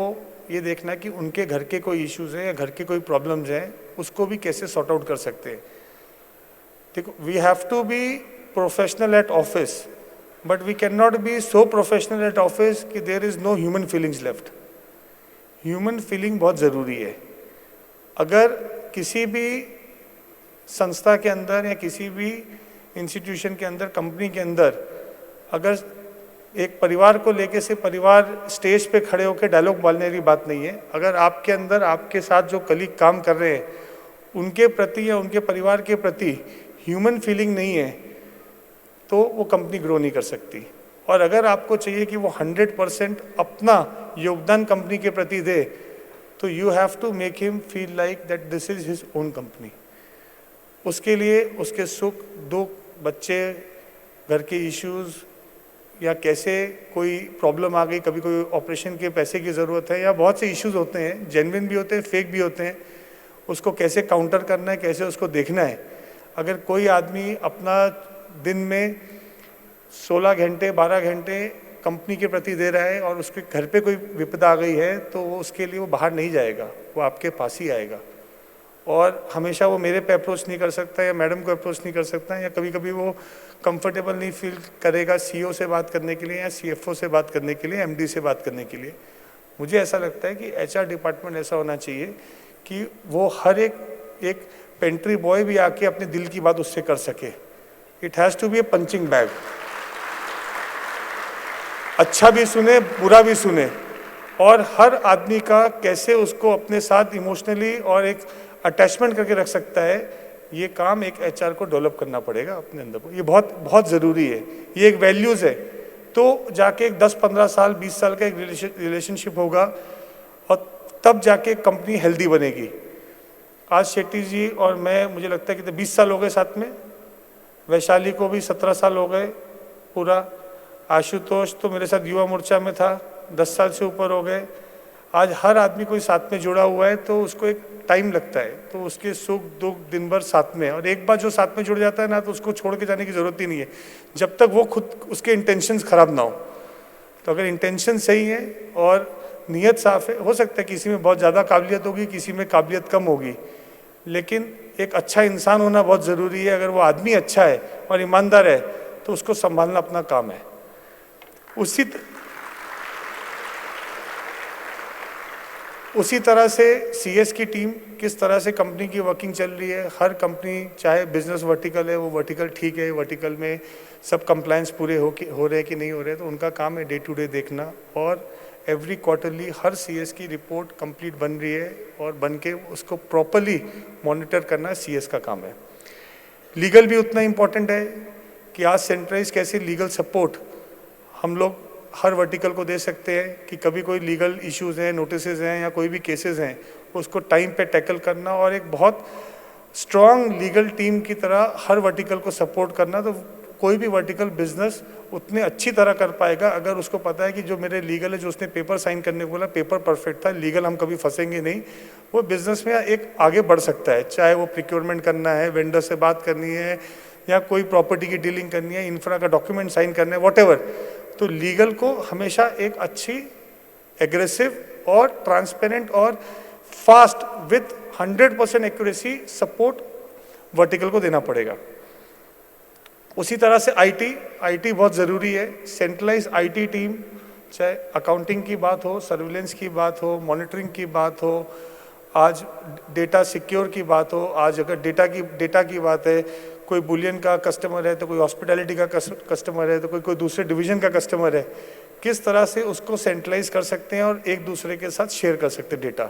ये देखना कि उनके घर के कोई इश्यूज हैं या घर के कोई प्रॉब्लम्स हैं, उसको भी कैसे सॉर्ट आउट कर सकते हैं। देखो, we have to be professional at office, but we can not be so professional at office कि there is no human feelings left. Human feeling बहुत ज़रूरी है। अगर किसी भी संस्था के अंदर या किसी भी इंस्टीट्यूशन के अंदर, कंपनी के अंदर अगर एक परिवार को लेके से परिवार स्टेज पे खड़े होकर डायलॉग बोलने की बात नहीं है। अगर आपके अंदर आपके साथ जो कलीग काम कर रहे हैं उनके प्रति या उनके परिवार के प्रति ह्यूमन फीलिंग नहीं है तो वो कंपनी ग्रो नहीं कर सकती। और अगर आपको चाहिए कि वो 100% अपना योगदान कंपनी के प्रति दे तो you have to make him feel like that this is his own company. उसके लिए उसके सुख दुख, बच्चे, घर के इश्यूज़ या कैसे कोई प्रॉब्लम आ गई, कभी कोई ऑपरेशन के पैसे की ज़रूरत है या बहुत से इश्यूज़ होते हैं, जेन्युइन भी होते हैं, फेक भी होते हैं, उसको कैसे काउंटर करना है, कैसे उसको देखना है। अगर कोई आदमी अपना दिन में 16 घंटे 12 घंटे कंपनी के प्रति दे रहा है और उसके घर पे कोई विपदा आ गई है तो वो उसके लिए वो बाहर नहीं जाएगा, वो आपके पास ही आएगा। और हमेशा वो मेरे पे अप्रोच नहीं कर सकता या मैडम को अप्रोच नहीं कर सकता, या कभी कभी वो कंफर्टेबल नहीं फील करेगा सीईओ से बात करने के लिए या सीएफओ से बात करने के लिए, एमडी से बात करने के लिए। मुझे ऐसा लगता है कि एचआर डिपार्टमेंट ऐसा होना चाहिए कि वो हर एक पेंट्री बॉय भी आके अपने दिल की बात उससे कर सके। It has to be a punching bag, अच्छा भी सुने बुरा भी सुने, और हर आदमी का कैसे उसको अपने साथ इमोशनली और एक अटैचमेंट करके रख सकता है, ये काम एक एचआर को डेवलप करना पड़ेगा अपने अंदर को। ये बहुत बहुत ज़रूरी है, ये एक वैल्यूज़ है। तो जाके 10-15 साल 20 साल का एक रिलेशनशिप होगा और तब जाके कंपनी हेल्दी बनेगी। आज शेट्टी जी और मैं, मुझे लगता है कि 20 साल हो गए साथ में, वैशाली को भी 17 साल हो गए पूरा, आशुतोष तो मेरे साथ युवा मोर्चा में था, 10 साल से ऊपर हो गए। आज हर आदमी कोई साथ में जुड़ा हुआ है तो उसको एक टाइम लगता है, तो उसके सुख दुख दिन भर साथ में है। और एक बार जो साथ में जुड़ जाता है ना तो उसको छोड़ के जाने की ज़रूरत ही नहीं है, जब तक वो खुद उसके इंटेंशंस खराब ना हो। तो अगर इंटेंशन सही है और नीयत साफ है, हो सकता है किसी में बहुत ज़्यादा काबिलियत होगी, किसी में काबिलियत कम होगी, लेकिन एक अच्छा इंसान होना बहुत ज़रूरी है। अगर वो आदमी अच्छा है और ईमानदार है तो उसको संभालना अपना काम है। उसी तरह से सीएस की टीम किस तरह से कंपनी की वर्किंग चल रही है, हर कंपनी चाहे बिजनेस वर्टिकल है, वो वर्टिकल ठीक है, वर्टिकल में सब कंप्लायंस पूरे हो रहे हैं कि नहीं हो रहे, तो उनका काम है डे टू डे देखना। और एवरी क्वार्टरली हर सीएस की रिपोर्ट कंप्लीट बन रही है और बन के उसको प्रॉपरली मॉनिटर करना सीएस का काम है। लीगल भी उतना इम्पॉर्टेंट है कि आज सेंट्रलाइज कैसे लीगल सपोर्ट हम लोग हर वर्टिकल को दे सकते हैं कि कभी कोई लीगल इश्यूज हैं, नोटिसेस हैं या कोई भी केसेस हैं, उसको टाइम पे टैकल करना और एक बहुत स्ट्रॉन्ग लीगल टीम की तरह हर वर्टिकल को सपोर्ट करना। तो कोई भी वर्टिकल बिजनेस उतने अच्छी तरह कर पाएगा अगर उसको पता है कि जो मेरे लीगल है, जो उसने पेपर साइन करने को बोला, पेपर परफेक्ट था, लीगल हम कभी फंसेंगे नहीं, वो बिजनेस में एक आगे बढ़ सकता है। चाहे वो प्रिक्योरमेंट करना है, वेंडर से बात करनी है या कोई प्रॉपर्टी की डीलिंग करनी है, इंफ्रा का डॉक्यूमेंट साइन करना है, वॉटेवर। तो लीगल को हमेशा एक अच्छी, एग्रेसिव और ट्रांसपेरेंट और fast with 100% accuracy support vertical को देना पड़ेगा। उसी तरह से आईटी बहुत ज़रूरी है। सेंट्रलाइज आईटी टीम, चाहे अकाउंटिंग की बात हो, सर्विलेंस की बात हो, मॉनिटरिंग की बात हो, आज डेटा सिक्योर की बात हो, आज अगर डेटा की बात है, कोई बुलियन का कस्टमर है तो कोई हॉस्पिटैलिटी का कस्टमर है तो कोई दूसरे डिवीजन का कस्टमर है, किस तरह से उसको सेंट्रलाइज कर सकते हैं और एक दूसरे के साथ शेयर कर सकते हैं डेटा।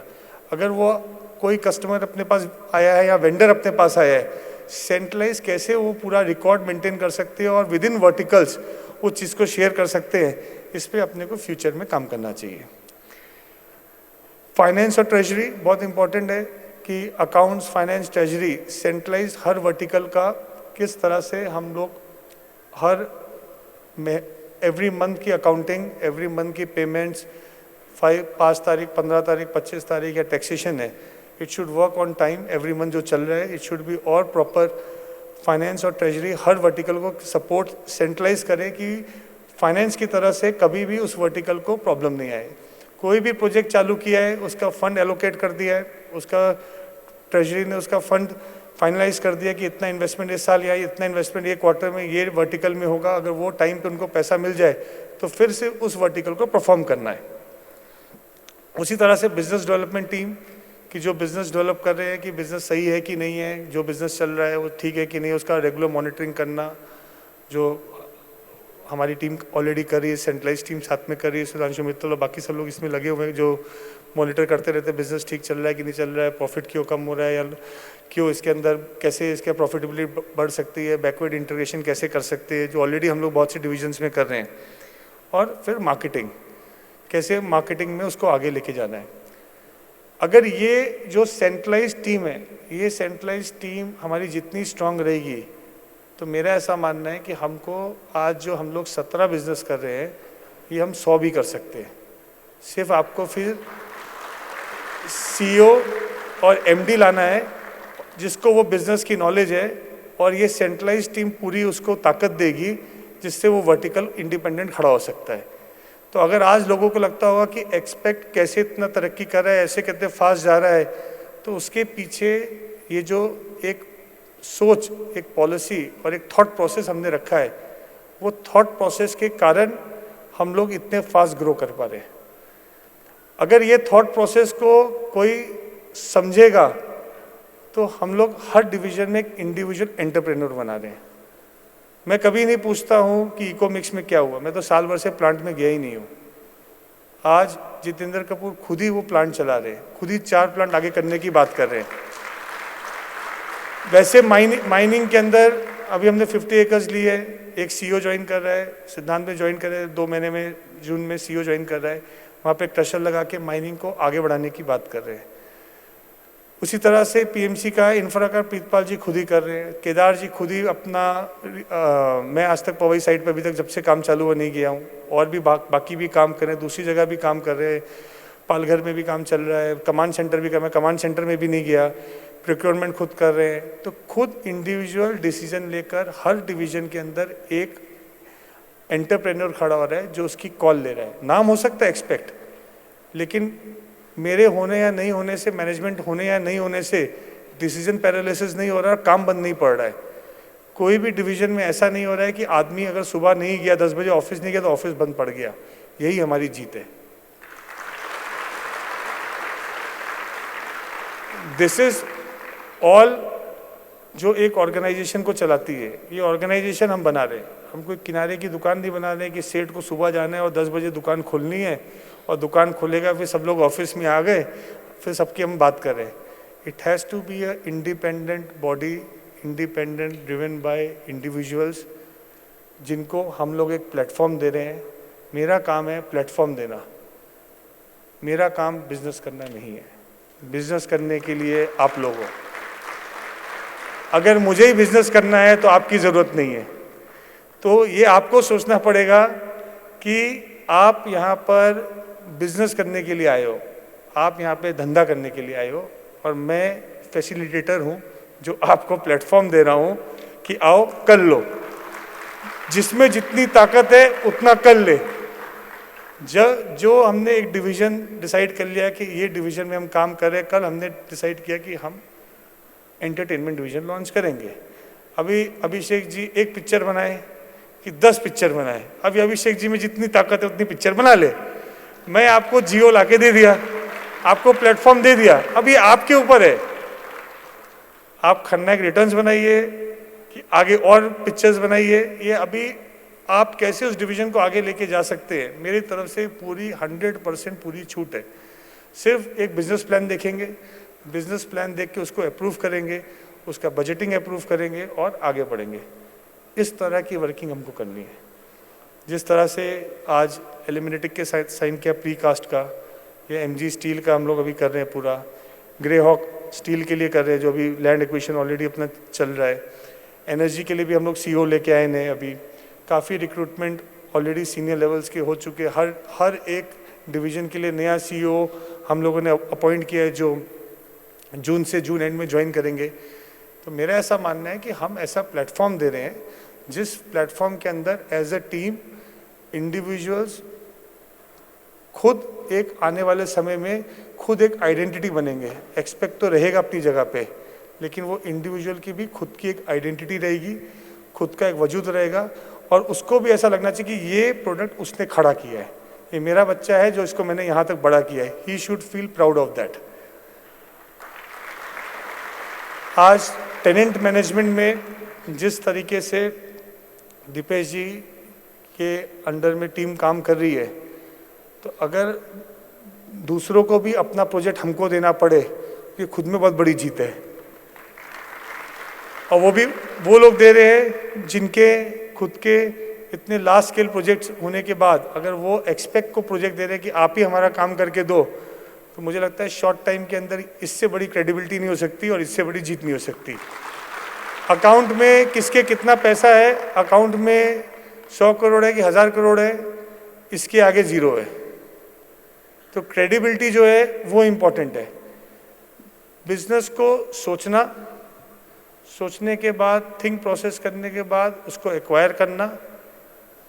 अगर वो कोई कस्टमर अपने पास आया है या वेंडर अपने पास आया है, सेंट्रलाइज कैसे वो पूरा रिकॉर्ड मेंटेन कर सकते हैं और विद इन वर्टिकल्स उस चीज़ को शेयर कर सकते हैं, इस पर अपने को फ्यूचर में काम करना चाहिए। फाइनेंस और ट्रेजरी बहुत इंपॉर्टेंट है कि अकाउंट्स, फाइनेंस, ट्रेजरी सेंट्रलाइज हर वर्टिकल का किस तरह से हम लोग हर एवरी मंथ की अकाउंटिंग, एवरी मंथ की पेमेंट्स, 5 तारीख, 15 तारीख, 25 तारीख या टैक्सेशन है, it should work on time every month जो चल रहा है, इट शुड बी और प्रॉपर। फाइनेंस और ट्रेजरी हर वर्टिकल को सपोर्ट सेंट्रलाइज करे कि फाइनेंस की तरह से कभी भी उस वर्टिकल को प्रॉब्लम नहीं आए। कोई भी प्रोजेक्ट चालू किया है, उसका फंड एलोकेट कर दिया है, उसका ट्रेजरी ने उसका फंड फाइनलाइज कर दिया कि इतना इन्वेस्टमेंट इस साल या इतना इन्वेस्टमेंट ये क्वार्टर में ये वर्टिकल में होगा, अगर वो टाइम पे उनको पैसा मिल जाए तो फिर से उस वर्टिकल को परफॉर्म करना है। उसी तरह से बिजनेस डेवलपमेंट टीम कि जो बिज़नेस डेवलप कर रहे हैं कि बिज़नेस सही है कि नहीं है, जो बिज़नेस चल रहा है वो ठीक है कि नहीं, उसका रेगुलर मॉनिटरिंग करना, जो हमारी टीम ऑलरेडी कर रही है, सेंट्रलाइज टीम साथ में कर रही है, सुधांशु मित्तल और बाकी सब लोग इसमें लगे हुए हैं जो मॉनिटर करते रहते हैं बिजनेस ठीक चल रहा है कि नहीं चल रहा है, प्रॉफिट क्यों कम हो रहा है या क्यों इसके अंदर, कैसे इसके प्रॉफिटेबिलिटी बढ़ सकती है, बैकवर्ड इंटीग्रेशन कैसे कर सकते हैं, जो ऑलरेडी हम लोग बहुत से डिविजन्स में कर रहे हैं। और फिर मार्केटिंग, कैसे मार्केटिंग में उसको आगे लेके जाना है। अगर ये जो सेंट्रलाइज टीम है, ये सेंट्रलाइज टीम हमारी जितनी स्ट्रांग रहेगी, तो मेरा ऐसा मानना है कि हमको आज जो हम लोग 17 बिजनेस कर रहे हैं, ये हम 100 भी कर सकते हैं। सिर्फ आपको फिर CEO और MD लाना है जिसको वो बिजनेस की नॉलेज है, और ये सेंट्रलाइज टीम पूरी उसको ताकत देगी जिससे वो वर्टिकल इंडिपेंडेंट खड़ा हो सकता है। तो अगर आज लोगों को लगता होगा कि एक्सपेक्ट कैसे इतना तरक्की कर रहा है, ऐसे कितने फास्ट जा रहा है, तो उसके पीछे ये जो एक सोच, एक पॉलिसी और एक थॉट प्रोसेस हमने रखा है, वो थॉट प्रोसेस के कारण हम लोग इतने फास्ट ग्रो कर पा रहे हैं। अगर ये थॉट प्रोसेस को कोई समझेगा तो हम लोग हर डिवीजन में एक इंडिविजुअल एंटरप्रेन्योर बना रहे हैं। मैं कभी नहीं पूछता हूँ कि इकोमिक्स में क्या हुआ, मैं तो साल भर से प्लांट में गया ही नहीं हूँ। आज जितेंद्र कपूर खुद ही वो प्लांट चला रहे हैं, खुद ही 4 प्लांट आगे करने की बात कर रहे हैं। वैसे माइनिंग के अंदर अभी हमने 50 एकर्स लिए, एक CEO ज्वाइन कर रहा है, सिद्धांत में ज्वाइन कर रहे हैं, 2 महीने में जून में CEO ज्वाइन कर रहा है, वहाँ पे क्रशर लगा के माइनिंग को आगे बढ़ाने की बात कर रहे हैं। उसी तरह से PMC का इंफ्रा का प्रीतपाल जी खुद ही कर रहे हैं, केदार जी खुद ही अपना मैं आज तक पवई साइड पर अभी तक जब से काम चालू हुआ नहीं गया हूँ, और भी बाकी भी काम कर रहे हैं, दूसरी जगह भी काम कर रहे हैं, पालघर में भी काम चल रहा है, कमांड सेंटर भी कर रहे हैं, कमांड सेंटर में भी नहीं गया, प्रोक्योरमेंट खुद कर रहे हैं। तो खुद इंडिविजुअल डिसीजन लेकर हर डिवीजन के अंदर एक एंटरप्रेन्योर खड़ा हो रहा है जो उसकी कॉल ले रहा है। नाम हो सकता है एक्सपेक्ट, लेकिन मेरे होने या नहीं होने से, मैनेजमेंट होने या नहीं होने से डिसीजन पैरालिसिस नहीं हो रहा, काम बंद नहीं पड़ रहा है। कोई भी डिवीजन में ऐसा नहीं हो रहा है कि आदमी अगर सुबह नहीं गया, 10 बजे ऑफिस नहीं गया तो ऑफिस बंद पड़ गया। यही हमारी जीत है। दिस इज ऑल जो एक ऑर्गेनाइजेशन को चलाती है, ये ऑर्गेनाइजेशन हम बना रहे हैं। हम कोई किनारे की दुकान नहीं बना रहे कि सेठ को सुबह जाना है और 10 बजे दुकान खोलनी है और दुकान खोलेगा फिर सब लोग ऑफिस में आ गए, फिर सबकी हम बात कर रहे हैं। It has to be a independent body, independent, driven by individuals, जिनको हम लोग एक प्लेटफॉर्म दे रहे हैं। मेरा काम है प्लेटफॉर्म देना, मेरा काम बिजनेस करना नहीं है। बिजनेस करने के लिए आप लोग हो। अगर मुझे ही बिजनेस करना है तो आपकी ज़रूरत नहीं है। तो ये आपको सोचना पड़ेगा कि आप यहाँ पर बिजनेस करने के लिए आए हो, आप यहाँ पे धंधा करने के लिए आए हो, और मैं फैसिलिटेटर हूँ जो आपको प्लेटफॉर्म दे रहा हूँ कि आओ कर लो, जिसमें जितनी ताकत है उतना कर ले। जो हमने एक डिवीज़न डिसाइड कर लिया कि ये डिवीज़न में हम काम कर रहे हैं, कल हमने डिसाइड किया कि हम एंटरटेनमेंट डिवीज़न लॉन्च करेंगे। अभी अभिषेक जी एक पिक्चर बनाए कि 10 पिक्चर बनाए, अभी अभिषेक जी में जितनी ताकत है उतनी पिक्चर बना ले। मैं आपको जियो लाके दे दिया, आपको प्लेटफॉर्म दे दिया, अब ये आपके ऊपर है। आप खन्ना के रिटर्न्स बनाइए कि आगे और पिक्चर्स बनाइए, ये अभी आप कैसे उस डिवीज़न को आगे लेके जा सकते हैं। मेरी तरफ से पूरी 100% पूरी छूट है। सिर्फ एक बिजनेस प्लान देखेंगे, बिजनेस प्लान देख के उसको अप्रूव करेंगे, उसका बजटिंग अप्रूव करेंगे और आगे बढ़ेंगे। इस तरह की वर्किंग हमको करनी है। जिस तरह से आज एलिमिनेटिक के साइन किया प्री कास्ट का, या MG स्टील का हम लोग अभी कर रहे हैं पूरा, ग्रे हॉक स्टील के लिए कर रहे हैं जो अभी लैंड एक्विजिशन ऑलरेडी अपना चल रहा है। एनर्जी के लिए भी हम लोग CEO लेके आए हैं, अभी काफ़ी रिक्रूटमेंट ऑलरेडी सीनियर लेवल्स के हो चुके हैं। हर एक डिवीज़न के लिए नया CEO हम लोगों ने अपॉइंट किया है जो जून से जून एंड में ज्वाइन करेंगे। तो मेरा ऐसा मानना है कि हम ऐसा प्लेटफॉर्म दे रहे हैं जिस प्लेटफॉर्म के अंदर एज अ टीम इंडिविजुअल्स खुद एक आने वाले समय में खुद एक आइडेंटिटी बनेंगे। एक्सपेक्ट तो रहेगा अपनी जगह पे, लेकिन वो इंडिविजुअल की भी खुद की एक आइडेंटिटी रहेगी, खुद का एक वजूद रहेगा, और उसको भी ऐसा लगना चाहिए कि ये प्रोडक्ट उसने खड़ा किया है, ये मेरा बच्चा है जो इसको मैंने यहाँ तक बड़ा किया है। He should feel proud of that. आज टेनेंट मैनेजमेंट में जिस तरीके से दीपेश जी के अंडर में टीम काम कर रही है, तो अगर दूसरों को भी अपना प्रोजेक्ट हमको देना पड़े, ये खुद में बहुत बड़ी जीत है। और वो भी वो लोग दे रहे हैं जिनके खुद के इतने लार्ज स्केल प्रोजेक्ट्स होने के बाद अगर वो एक्सपेक्ट को प्रोजेक्ट दे रहे हैं कि आप ही हमारा काम करके दो, तो मुझे लगता है शॉर्ट टाइम के अंदर इससे बड़ी क्रेडिबिलिटी नहीं हो सकती और इससे बड़ी जीत नहीं हो सकती। अकाउंट में किसके कितना पैसा है, अकाउंट में 100 करोड़ है कि 1000 करोड़ है, इसके आगे जीरो है। तो क्रेडिबिलिटी जो है वो इम्पोर्टेंट है। बिजनेस को सोचने के बाद, थिंक प्रोसेस करने के बाद उसको एक्वायर करना,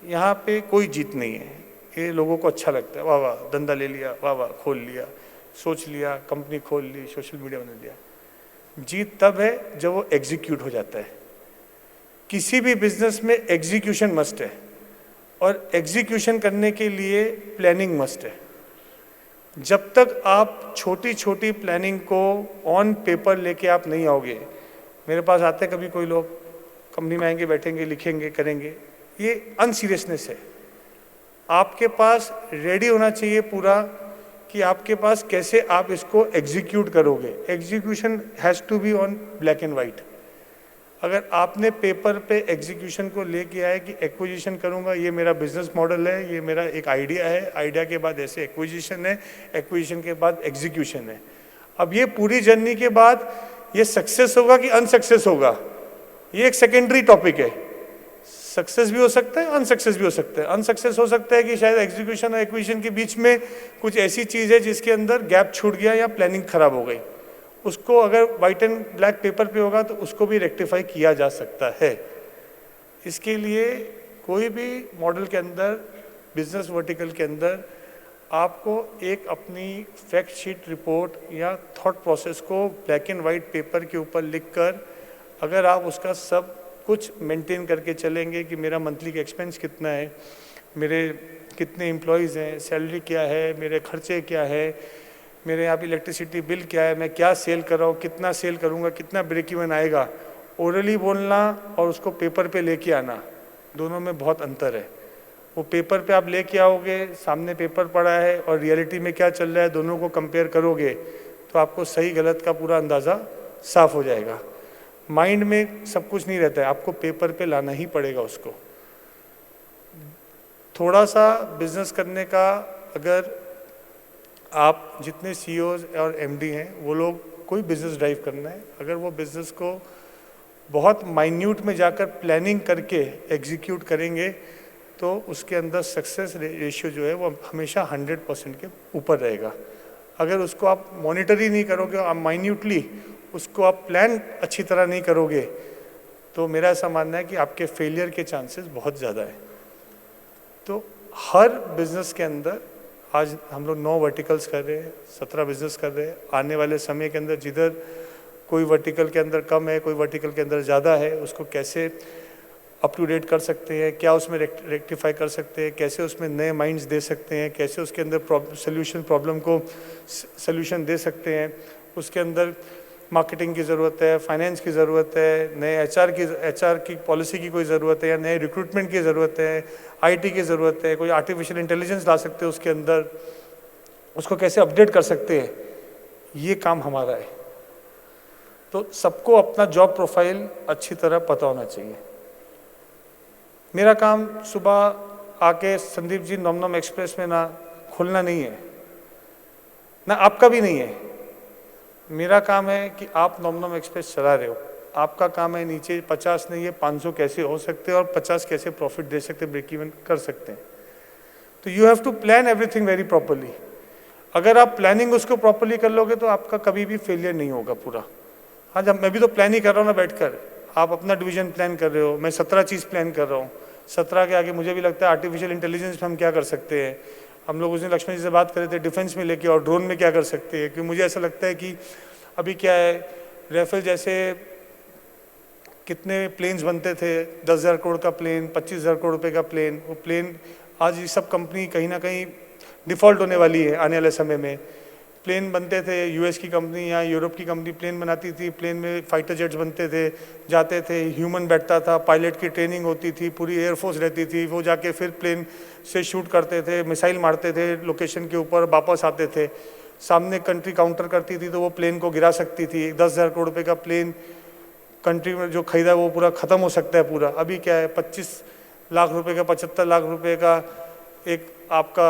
यहाँ पे कोई जीत नहीं है। ये लोगों को अच्छा लगता है, वाह वाह धंधा ले लिया, वाह वाह खोल लिया, सोच लिया, कंपनी खोल ली, सोशल मीडिया बना लिया। जीत तब है जब वो एग्जीक्यूट हो जाता है। किसी भी बिजनेस में एग्जीक्यूशन मस्ट है, और एग्जीक्यूशन करने के लिए प्लानिंग मस्ट है। जब तक आप छोटी छोटी प्लानिंग को ऑन पेपर लेके आप नहीं आओगे, मेरे पास आते कभी कोई लोग कंपनी में आएंगे, बैठेंगे, लिखेंगे, करेंगे, ये अनसीरियसनेस है। आपके पास रेडी होना चाहिए पूरा कि आपके पास कैसे आप इसको एग्जीक्यूट करोगे। Execution has to be on black and white. अगर आपने पेपर पे एग्जीक्यूशन को लेके आए कि एक्विजिशन करूंगा, ये मेरा बिजनेस मॉडल है, ये मेरा एक आइडिया है, आइडिया के बाद ऐसे एक्विजिशन है, एक्विजिशन के बाद एग्जीक्यूशन है। अब ये पूरी जर्नी के बाद ये सक्सेस होगा कि अनसक्सेस होगा, ये एक सेकेंडरी टॉपिक है। सक्सेस भी हो सकता है, अनसक्सेस भी हो सकता है। अनसक्सेस हो सकता है कि शायद एग्जीक्यूशन और एक्विजिशन के बीच में कुछ ऐसी चीज़ है जिसके अंदर गैप छूट गया या प्लानिंग खराब हो गई। उसको अगर वाइट एंड ब्लैक पेपर पे होगा तो उसको भी रेक्टिफाई किया जा सकता है। इसके लिए कोई भी मॉडल के अंदर, बिजनेस वर्टिकल के अंदर आपको एक अपनी फैक्ट शीट रिपोर्ट या थॉट प्रोसेस को ब्लैक एंड वाइट पेपर के ऊपर लिखकर अगर आप उसका सब कुछ मेंटेन करके चलेंगे कि मेरा मंथली का एक्सपेंस कितना है, मेरे कितने एम्प्लॉयज़ हैं, सैलरी क्या है, मेरे खर्चे क्या है, मेरे यहाँ पे इलेक्ट्रिसिटी बिल क्या है, मैं क्या सेल कर रहा हूँ, कितना सेल करूँगा, कितना ब्रेक इवन आएगा। ओरली बोलना और उसको पेपर पे लेके आना, दोनों में बहुत अंतर है। वो पेपर पे आप लेके आओगे, सामने पेपर पड़ा है और रियलिटी में क्या चल रहा है, दोनों को कंपेयर करोगे तो आपको सही गलत का पूरा अंदाज़ा साफ हो जाएगा। माइंड में सब कुछ नहीं रहता है, आपको पेपर पे लाना ही पड़ेगा उसको। थोड़ा सा बिजनेस करने का, अगर आप जितने सीईओज और एमडी हैं वो लोग कोई बिजनेस ड्राइव करना है, अगर वो बिजनेस को बहुत माइन्यूट में जाकर प्लानिंग करके एग्जीक्यूट करेंगे तो उसके अंदर सक्सेस रेशियो जो है वो हमेशा 100% के ऊपर रहेगा। अगर उसको आप मॉनिटर ही नहीं करोगे, आप माइन्यूटली उसको आप प्लान अच्छी तरह नहीं करोगे, तो मेरा ऐसा मानना है कि आपके फेलियर के चांसेस बहुत ज़्यादा है। तो हर बिजनेस के अंदर आज हम लोग 9 वर्टिकल्स कर रहे हैं, 17 बिजनेस कर रहे हैं। आने वाले समय के अंदर जिधर कोई वर्टिकल के अंदर कम है, कोई वर्टिकल के अंदर ज़्यादा है, उसको कैसे अप टू डेट कर सकते हैं, क्या उसमें रेक्टिफाई कर सकते हैं, कैसे उसमें नए माइंड्स दे सकते हैं, कैसे उसके अंदर सोल्यूशन प्रॉब्लम को सोल्यूशन दे सकते हैं। उसके अंदर मार्केटिंग की ज़रूरत है, फाइनेंस की ज़रूरत है, नए एचआर की पॉलिसी की कोई ज़रूरत है, या नए रिक्रूटमेंट की ज़रूरत है, आईटी की ज़रूरत है, कोई आर्टिफिशियल इंटेलिजेंस ला सकते हैं उसके अंदर, उसको कैसे अपडेट कर सकते हैं, ये काम हमारा है। तो सबको अपना जॉब प्रोफाइल अच्छी तरह पता होना चाहिए। मेरा काम सुबह आके संदीप जी नॉम एक्सप्रेस में ना खुलना नहीं है, ना आपका भी नहीं है। मेरा काम है कि आप नॉम एक्सप्रेस चला रहे हो, आपका काम है नीचे 50 नहीं है 500 कैसे हो सकते हैं और 50 कैसे प्रॉफिट दे सकते हैं, ब्रेक इवन कर सकते हैं। तो you have to plan everything very properly. अगर आप प्लानिंग उसको प्रॉपरली कर लोगे तो आपका कभी भी फेलियर नहीं होगा पूरा। हाँ, जब मैं भी तो प्लान ही कर रहा हूँ ना बैठकर, आप अपना डिवीजन प्लान कर रहे हो, मैं 17 चीज़ प्लान कर रहा हूँ। 17 के आगे मुझे भी लगता है आर्टिफिशियल इंटेलिजेंस में हम क्या कर सकते हैं। हम लोग उस दिन लक्ष्मण जी से बात कर रहे थे डिफेंस में लेके, और ड्रोन में क्या कर सकते हैं। क्योंकि मुझे ऐसा लगता है कि अभी क्या है, राफेल जैसे कितने प्लेन्स बनते थे, 10,000 करोड़ का प्लेन, 25,000 करोड़ रुपए का प्लेन, वो प्लेन आज ये सब कंपनी कहीं ना कहीं डिफ़ॉल्ट होने वाली है आने वाले समय में। प्लेन बनते थे, यूएस की कंपनी या यूरोप की कंपनी प्लेन बनाती थी, प्लेन में फाइटर जेट्स बनते थे, जाते थे, ह्यूमन बैठता था, पायलट की ट्रेनिंग होती थी, पूरी एयरफोर्स रहती थी, वो जाके फिर प्लेन से शूट करते थे, मिसाइल मारते थे लोकेशन के ऊपर, वापस आते थे। सामने कंट्री काउंटर करती थी तो वो प्लेन को गिरा सकती थी। 10,000 करोड़ रुपये का प्लेन कंट्री में जो खरीदा वो पूरा ख़त्म हो सकता है पूरा। अभी क्या है, 25 लाख रुपए का, 75 लाख रुपए का एक आपका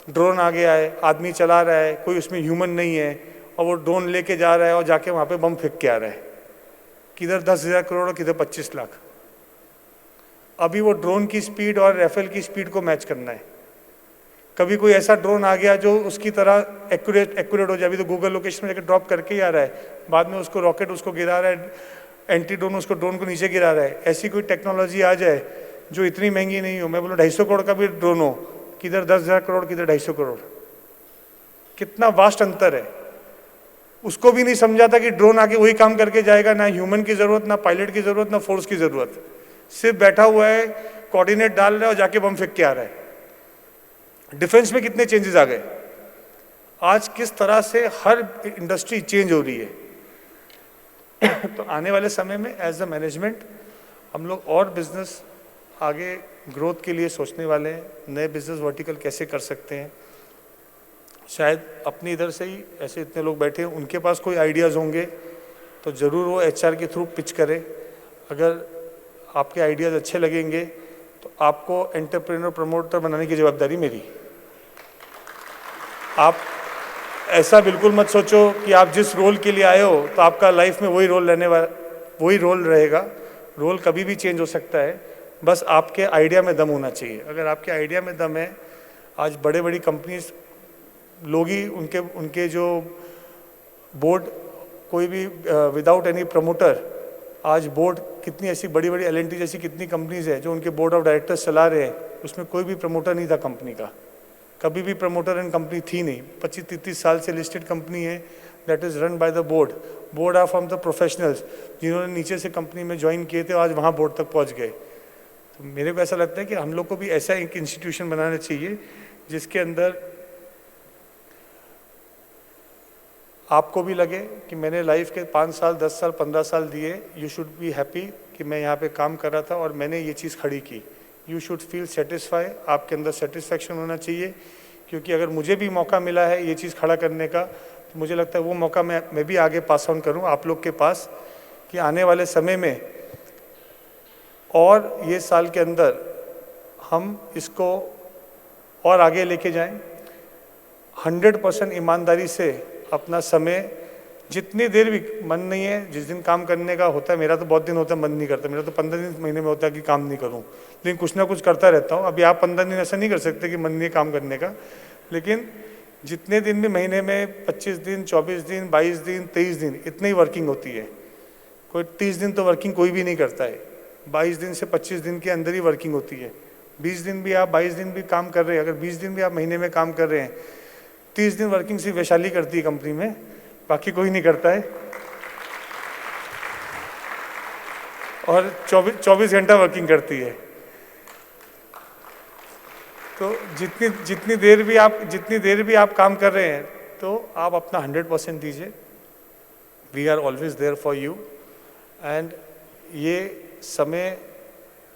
ड्रोन आ गया है, आदमी चला रहा है, कोई उसमें ह्यूमन नहीं है, और वो ड्रोन लेके जा रहा है और जाके वहाँ पे बम फेंक के आ रहा है। किधर 10,000 करोड़ और किधर 25 लाख। अभी वो ड्रोन की स्पीड और राफेल की स्पीड को मैच करना है। कभी कोई ऐसा ड्रोन आ गया जो उसकी तरह एक्यूरेट हो जाए। अभी तो गूगल लोकेशन में जाकर ड्रॉप करके ही आ रहा है, बाद में उसको रॉकेट उसको गिरा रहा है, एंटी ड्रोन उसको ड्रोन को नीचे गिरा रहा है। ऐसी कोई टेक्नोलॉजी आ जाए जो इतनी महंगी नहीं हो, मैं बोलूँ 250 करोड़ का भी ड्रोन हो, किधर 10,000 करोड़ किधर 250 करोड़, कितना वास्ट अंतर है। उसको भी नहीं समझा था कि ड्रोन आके वही काम करके जाएगा, ना ह्यूमन की जरूरत, ना पायलट की जरूरत, ना फोर्स की जरूरत, सिर्फ बैठा हुआ है, कोऑर्डिनेट डाल रहा है और जाके बम फेंक के आ रहा है। डिफेंस में कितने चेंजेस आ गए, आज किस तरह से हर इंडस्ट्री चेंज हो रही है। तो आने वाले समय में एज अ मैनेजमेंट हम लोग और बिजनेस आगे ग्रोथ के लिए सोचने वाले हैं, नए बिजनेस वर्टिकल कैसे कर सकते हैं। शायद अपनी इधर से ही ऐसे इतने लोग बैठे हैं, उनके पास कोई आइडियाज़ होंगे तो ज़रूर वो एचआर के थ्रू पिच करें। अगर आपके आइडियाज़ अच्छे लगेंगे तो आपको एंटरप्रेन्योर प्रमोटर बनाने की जवाबदारी मेरी। आप ऐसा बिल्कुल मत सोचो कि आप जिस रोल के लिए आए हो तो आपका लाइफ में वही रोल रहने वाला, वही रोल रहेगा। रोल कभी भी चेंज हो सकता है, बस आपके आइडिया में दम होना चाहिए। अगर आपके आइडिया में दम है, आज बड़े बड़ी कंपनीज लोग ही उनके जो बोर्ड कोई भी विदाउट एनी प्रमोटर, आज बोर्ड कितनी ऐसी बड़ी बड़ी एल&टी जैसी कितनी कंपनीज है जो उनके बोर्ड ऑफ डायरेक्टर्स चला रहे हैं, उसमें कोई भी प्रमोटर नहीं था कंपनी का, कभी भी प्रमोटर एंड कंपनी थी नहीं। 25-33 साल से लिस्टेड कंपनी है, that is run by the board. Board are from the professionals जिन्होंने नीचे से कंपनी में ज्वाइन किए थे, आज वहाँ बोर्ड तक पहुँच गए। तो मेरे को ऐसा लगता है कि हम लोग को भी ऐसा एक इंस्टीट्यूशन बनाना चाहिए जिसके अंदर आपको भी लगे कि मैंने लाइफ के 5 साल, 10 साल, 15 साल दिए, यू शुड बी हैप्पी कि मैं यहाँ पे काम कर रहा था और मैंने ये चीज़ खड़ी की। यू शुड फील सेटिस्फाई, आपके अंदर सेटिस्फैक्शन होना चाहिए, क्योंकि अगर मुझे भी मौका मिला है ये चीज़ खड़ा करने का तो मुझे लगता है वो मौका मैं भी आगे पास ऑन करूँ आप लोग के पास, कि आने वाले समय में और ये साल के अंदर हम इसको और आगे लेके जाएं। 100% ईमानदारी से अपना समय, जितनी देर भी मन नहीं है, जिस दिन काम करने का होता है, मेरा तो बहुत दिन होता है मन नहीं करता, मेरा तो 15 दिन महीने में होता है कि काम नहीं करूं, लेकिन कुछ ना कुछ करता रहता हूं। अभी आप 15 दिन ऐसा नहीं कर सकते कि मन नहीं है काम करने का, लेकिन जितने दिन भी महीने में 25 दिन, 24 दिन, 22 दिन, 23 दिन, इतनी ही वर्किंग होती है। कोई 30 दिन तो वर्किंग कोई भी नहीं करता है, 22 दिन से 25 दिन के अंदर ही वर्किंग होती है। 20 दिन भी आप 22 दिन भी काम कर रहे हैं, अगर 20 दिन भी आप महीने में काम कर रहे हैं, 30 दिन वर्किंग सिर्फ वैशाली करती है कंपनी में, बाकी कोई नहीं करता है। और 24 घंटा वर्किंग करती है। तो जितनी देर भी आप काम कर रहे हैं तो आप अपना 100% दीजिए। We are always there for you. And ये समय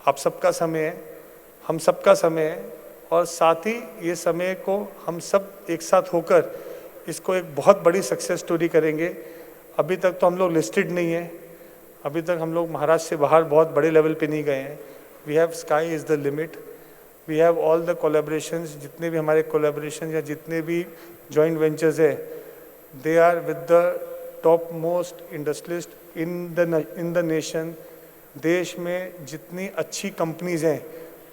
आप सबका समय है, हम सबका समय है, और साथ ही ये समय को हम सब एक साथ होकर इसको एक बहुत बड़ी सक्सेस स्टोरी करेंगे। अभी तक तो हम लोग लिस्टेड नहीं है, अभी तक हम लोग महाराष्ट्र से बाहर बहुत बड़े लेवल पे नहीं गए हैं। We have sky is the limit, we have all the collaborations, जितने भी हमारे कोलैबोरेशन या जितने भी जॉइंट वेंचर्स हैं, they are with the topmost industrialist in the nation. देश में जितनी अच्छी कंपनीज हैं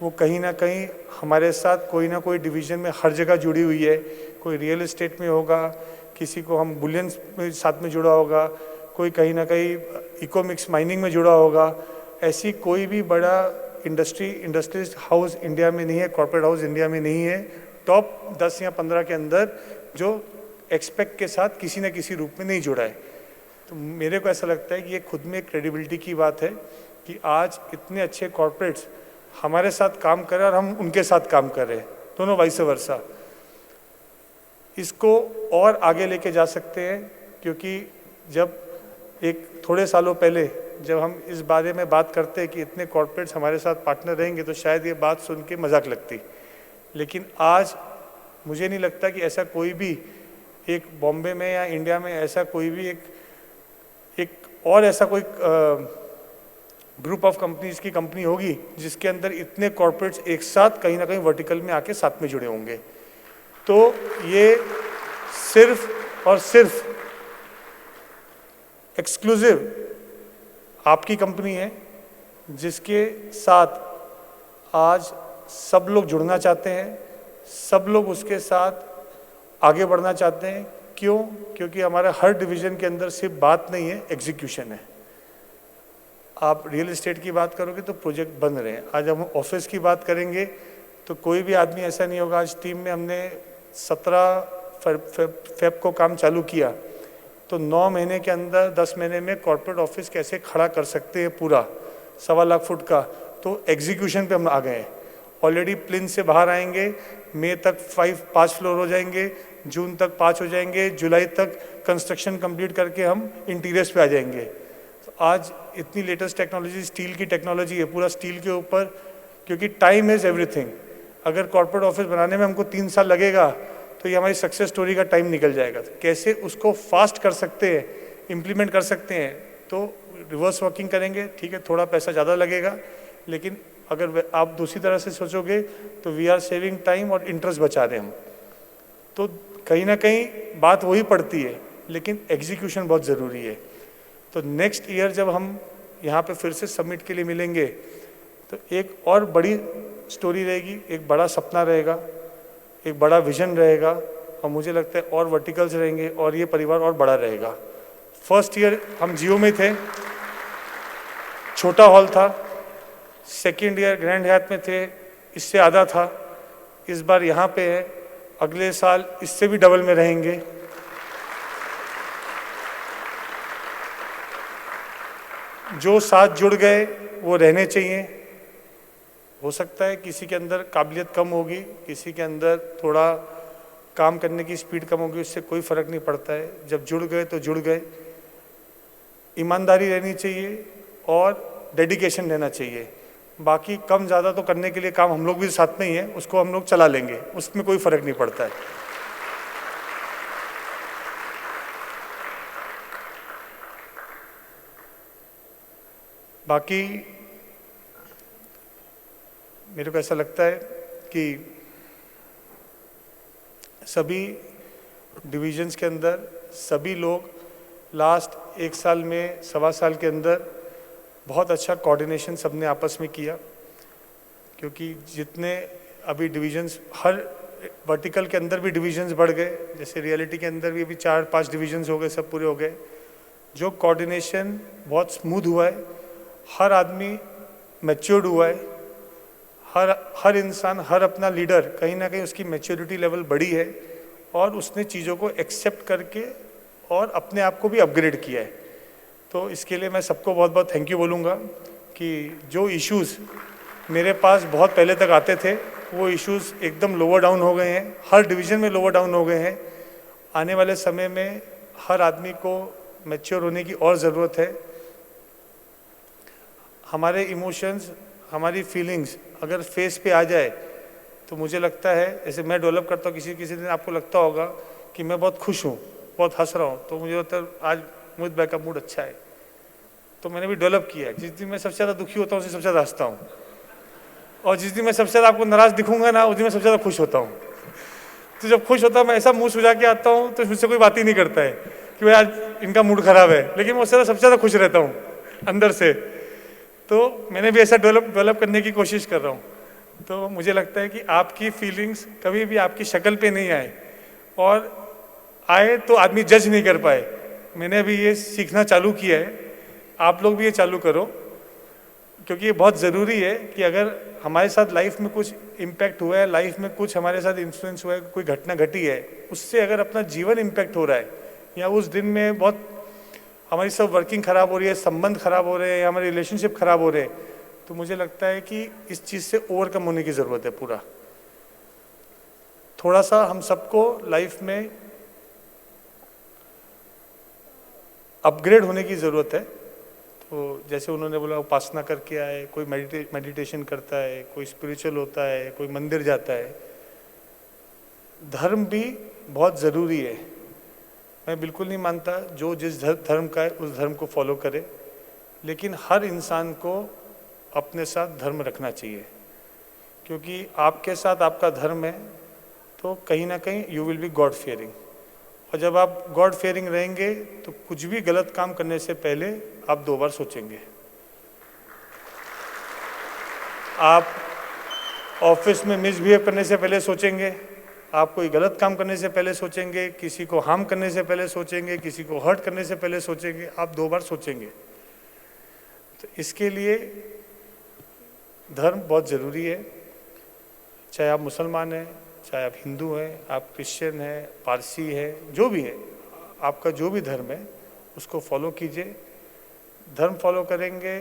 वो कहीं ना कहीं हमारे साथ कोई ना कोई डिवीज़न में हर जगह जुड़ी हुई है। कोई रियल एस्टेट में होगा, किसी को हम बुलियन में साथ में जुड़ा होगा, कोई कहीं ना कहीं इकोमिक्स माइनिंग में जुड़ा होगा। ऐसी कोई भी बड़ा इंडस्ट्रीज हाउस इंडिया में नहीं है, कॉर्पोरेट हाउस इंडिया में नहीं है टॉप 10 या 15 के अंदर जो एक्सपेक्ट के साथ किसी न किसी रूप में नहीं जुड़ा है। तो मेरे को ऐसा लगता है कि ये खुद में एक क्रेडिबिलिटी की बात है कि आज इतने अच्छे कॉर्पोरेट्स हमारे साथ काम कर रहे हैं और हम उनके साथ काम कर रहे हैं, दोनों वाइस वर्सा। इसको और आगे लेके जा सकते हैं, क्योंकि जब एक थोड़े सालों पहले जब हम इस बारे में बात करते हैं कि इतने कॉर्पोरेट्स हमारे साथ पार्टनर रहेंगे, तो शायद ये बात सुन के मजाक लगती, लेकिन आज मुझे नहीं लगता कि ऐसा कोई भी एक बॉम्बे में या इंडिया में ऐसा कोई भी एक और ऐसा कोई ग्रुप ऑफ कंपनीज की कंपनी होगी जिसके अंदर इतने कॉर्पोरेट्स एक साथ कहीं ना कहीं वर्टिकल में आके साथ में जुड़े होंगे। तो ये सिर्फ और सिर्फ एक्सक्लूसिव आपकी कंपनी है जिसके साथ आज सब लोग जुड़ना चाहते हैं, सब लोग उसके साथ आगे बढ़ना चाहते हैं। क्यों? क्योंकि हमारा हर डिवीज़न के अंदर सिर्फ बात नहीं है, एग्जीक्यूशन है। आप रियल एस्टेट की बात करोगे तो प्रोजेक्ट बन रहे हैं। आज हम ऑफिस की बात करेंगे तो कोई भी आदमी ऐसा नहीं होगा। आज टीम में हमने 17 फेब को काम चालू किया, तो 9 महीने के अंदर 10 महीने में कॉर्पोरेट ऑफिस कैसे खड़ा कर सकते हैं पूरा 1.25 लाख फुट का, तो एग्जीक्यूशन पे हम आ गए हैं। ऑलरेडी प्लिन से बाहर आएंगे, मई तक 5 फ्लोर हो जाएंगे, जून तक 5 हो जाएंगे, जुलाई तक कंस्ट्रक्शन कंप्लीट करके हम इंटीरियर्स पे आ जाएंगे। तो आज इतनी लेटेस्ट टेक्नोलॉजी, स्टील की टेक्नोलॉजी है, पूरा स्टील के ऊपर, क्योंकि टाइम इज़ एवरीथिंग। अगर कॉर्पोरेट ऑफिस बनाने में हमको 3 साल लगेगा तो ये हमारी सक्सेस स्टोरी का टाइम निकल जाएगा। तो कैसे उसको फास्ट कर सकते हैं, इम्प्लीमेंट कर सकते हैं, तो रिवर्स वर्किंग करेंगे। ठीक है, थोड़ा पैसा ज़्यादा लगेगा, लेकिन अगर आप दूसरी तरह से सोचोगे तो वी आर सेविंग टाइम और इंटरेस्ट बचा रहे हैं हम। तो कहीं ना कहीं बात वही पड़ती है, लेकिन एग्जीक्यूशन बहुत ज़रूरी है। तो नेक्स्ट ईयर जब हम यहाँ पे फिर से समिट के लिए मिलेंगे तो एक और बड़ी स्टोरी रहेगी, एक बड़ा सपना रहेगा, एक बड़ा विजन रहेगा, और मुझे लगता है और वर्टिकल्स रहेंगे और ये परिवार और बड़ा रहेगा। फर्स्ट ईयर हम जियो में थे, छोटा हॉल था। सेकेंड ईयर ग्रैंड हयात में थे, इससे आधा था। इस बार यहाँ पे है, अगले साल इससे भी डबल में रहेंगे। जो साथ जुड़ गए वो रहने चाहिए। हो सकता है किसी के अंदर काबिलियत कम होगी, किसी के अंदर थोड़ा काम करने की स्पीड कम होगी, उससे कोई फ़र्क नहीं पड़ता है। जब जुड़ गए तो जुड़ गए। ईमानदारी रहनी चाहिए और डेडिकेशन रहना चाहिए। बाकी कम ज़्यादा तो करने के लिए काम हम लोग भी साथ में ही है, उसको हम लोग चला लेंगे, उसमें कोई फ़र्क नहीं पड़ता है। बाकी मेरे को ऐसा लगता है कि सभी डिविजन्स के अंदर सभी लोग लास्ट 1 साल में, 1.25 साल के अंदर बहुत अच्छा कोऑर्डिनेशन सबने आपस में किया। क्योंकि जितने अभी डिविजन्स, हर वर्टिकल के अंदर भी डिविजन्स बढ़ गए, जैसे रियलिटी के अंदर भी अभी 4-5 डिविजन्स हो गए, सब पूरे हो गए। जो कोऑर्डिनेशन बहुत स्मूथ हुआ है, हर आदमी मैच्योर्ड हुआ है, हर इंसान, हर अपना लीडर, कहीं ना कहीं उसकी मैच्योरिटी लेवल बढ़ी है और उसने चीज़ों को एक्सेप्ट करके और अपने आप को भी अपग्रेड किया है। तो इसके लिए मैं सबको बहुत बहुत थैंक यू बोलूँगा कि जो इश्यूज़ मेरे पास बहुत पहले तक आते थे वो इश्यूज़ एकदम लोअर डाउन हो गए हैं, हर डिवीज़न में लोअर डाउन हो गए हैं। आने वाले समय में हर आदमी को मैच्योर होने की और ज़रूरत है। हमारे इमोशंस, हमारी फीलिंग्स अगर फेस पे आ जाए तो मुझे लगता है, जैसे मैं डेवलप करता हूँ, किसी दिन आपको लगता होगा कि मैं बहुत खुश हूँ, बहुत हंस रहा हूँ, तो मुझे लगता है आज मोहित भाई का मूड अच्छा है, तो मैंने भी डेवलप किया है। जिस दिन मैं सबसे ज़्यादा दुखी होता हूँ उस दिन सबसे ज़्यादा हंसता हूँ, और जिस दिन मैं सबसे ज़्यादा आपको नाराज़ दिखूंगा ना उस दिन मैं सबसे ज़्यादा खुश होता हूँ। तो जब खुश होता हूँ मैं ऐसा मुँह सुझा के आता हूँ तो मुझसे कोई बात ही नहीं करता है कि भाई आज इनका मूड ख़राब है, लेकिन मैं उससे सबसे ज़्यादा खुश रहता हूँ अंदर से। तो मैंने भी ऐसा डेवलप करने की कोशिश कर रहा हूँ। तो मुझे लगता है कि आपकी फीलिंग्स कभी भी आपकी शक्ल पे नहीं आए, और आए तो आदमी जज नहीं कर पाए। मैंने अभी ये सीखना चालू किया है, आप लोग भी ये चालू करो, क्योंकि ये बहुत ज़रूरी है कि अगर हमारे साथ लाइफ में कुछ इम्पैक्ट हुआ है, लाइफ में कुछ हमारे साथ इन्फ्लुएंस हुआ है, कोई घटना घटी है, उससे अगर अपना जीवन इम्पैक्ट हो रहा है, या उस दिन में बहुत हमारी सब वर्किंग ख़राब हो रही है, संबंध खराब हो रहे हैं, या हमारे रिलेशनशिप ख़राब हो रहे हैं, तो मुझे लगता है कि इस चीज़ से ओवरकम होने की ज़रूरत है पूरा। थोड़ा सा हम सबको लाइफ में अपग्रेड होने की ज़रूरत है। तो जैसे उन्होंने बोला उपासना करके आए, कोई मेडिटेशन करता है, कोई स्पिरिचुअल होता है, कोई मंदिर जाता है। धर्म भी बहुत ज़रूरी है। मैं बिल्कुल नहीं मानता जो जिस धर्म का है उस धर्म को फॉलो करे, लेकिन हर इंसान को अपने साथ धर्म रखना चाहिए, क्योंकि आपके साथ आपका धर्म है तो कहीं ना कहीं you will be God fearing. और जब आप गॉड फियरिंग रहेंगे तो कुछ भी गलत काम करने से पहले आप 2 बार सोचेंगे। आप ऑफिस में मिसबिहेव करने से पहले सोचेंगे, आप कोई गलत काम करने से पहले सोचेंगे, किसी को हार्म करने से पहले सोचेंगे, किसी को हर्ट करने से पहले सोचेंगे, आप 2 बार सोचेंगे। तो इसके लिए धर्म बहुत ज़रूरी है। चाहे आप मुसलमान हैं, चाहे आप हिंदू हैं, आप क्रिश्चियन हैं, पारसी हैं, जो भी है, आपका जो भी धर्म है उसको फॉलो कीजिए। धर्म फॉलो करेंगे,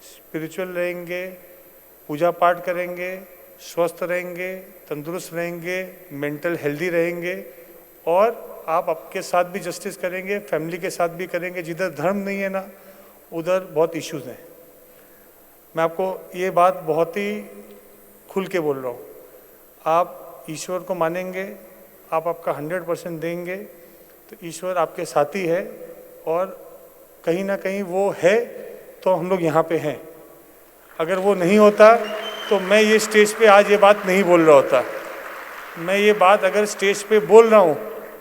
स्पिरिचुअल रहेंगे, पूजा पाठ करेंगे, स्वस्थ रहेंगे, तंदुरुस्त रहेंगे, मेंटल हेल्दी रहेंगे, और आप आपके साथ भी जस्टिस करेंगे, फैमिली के साथ भी करेंगे। जिधर धर्म नहीं है ना, उधर बहुत इश्यूज़ हैं। मैं आपको ये बात बहुत ही खुल के बोल रहा हूँ। आप ईश्वर को मानेंगे, आप आपका 100% देंगे, तो ईश्वर आपके साथी है, और कहीं ना कहीं वो है तो हम लोग यहाँ पे हैं। अगर वो नहीं होता तो मैं ये स्टेज पे आज ये बात नहीं बोल रहा होता। मैं ये बात अगर स्टेज पे बोल रहा हूँ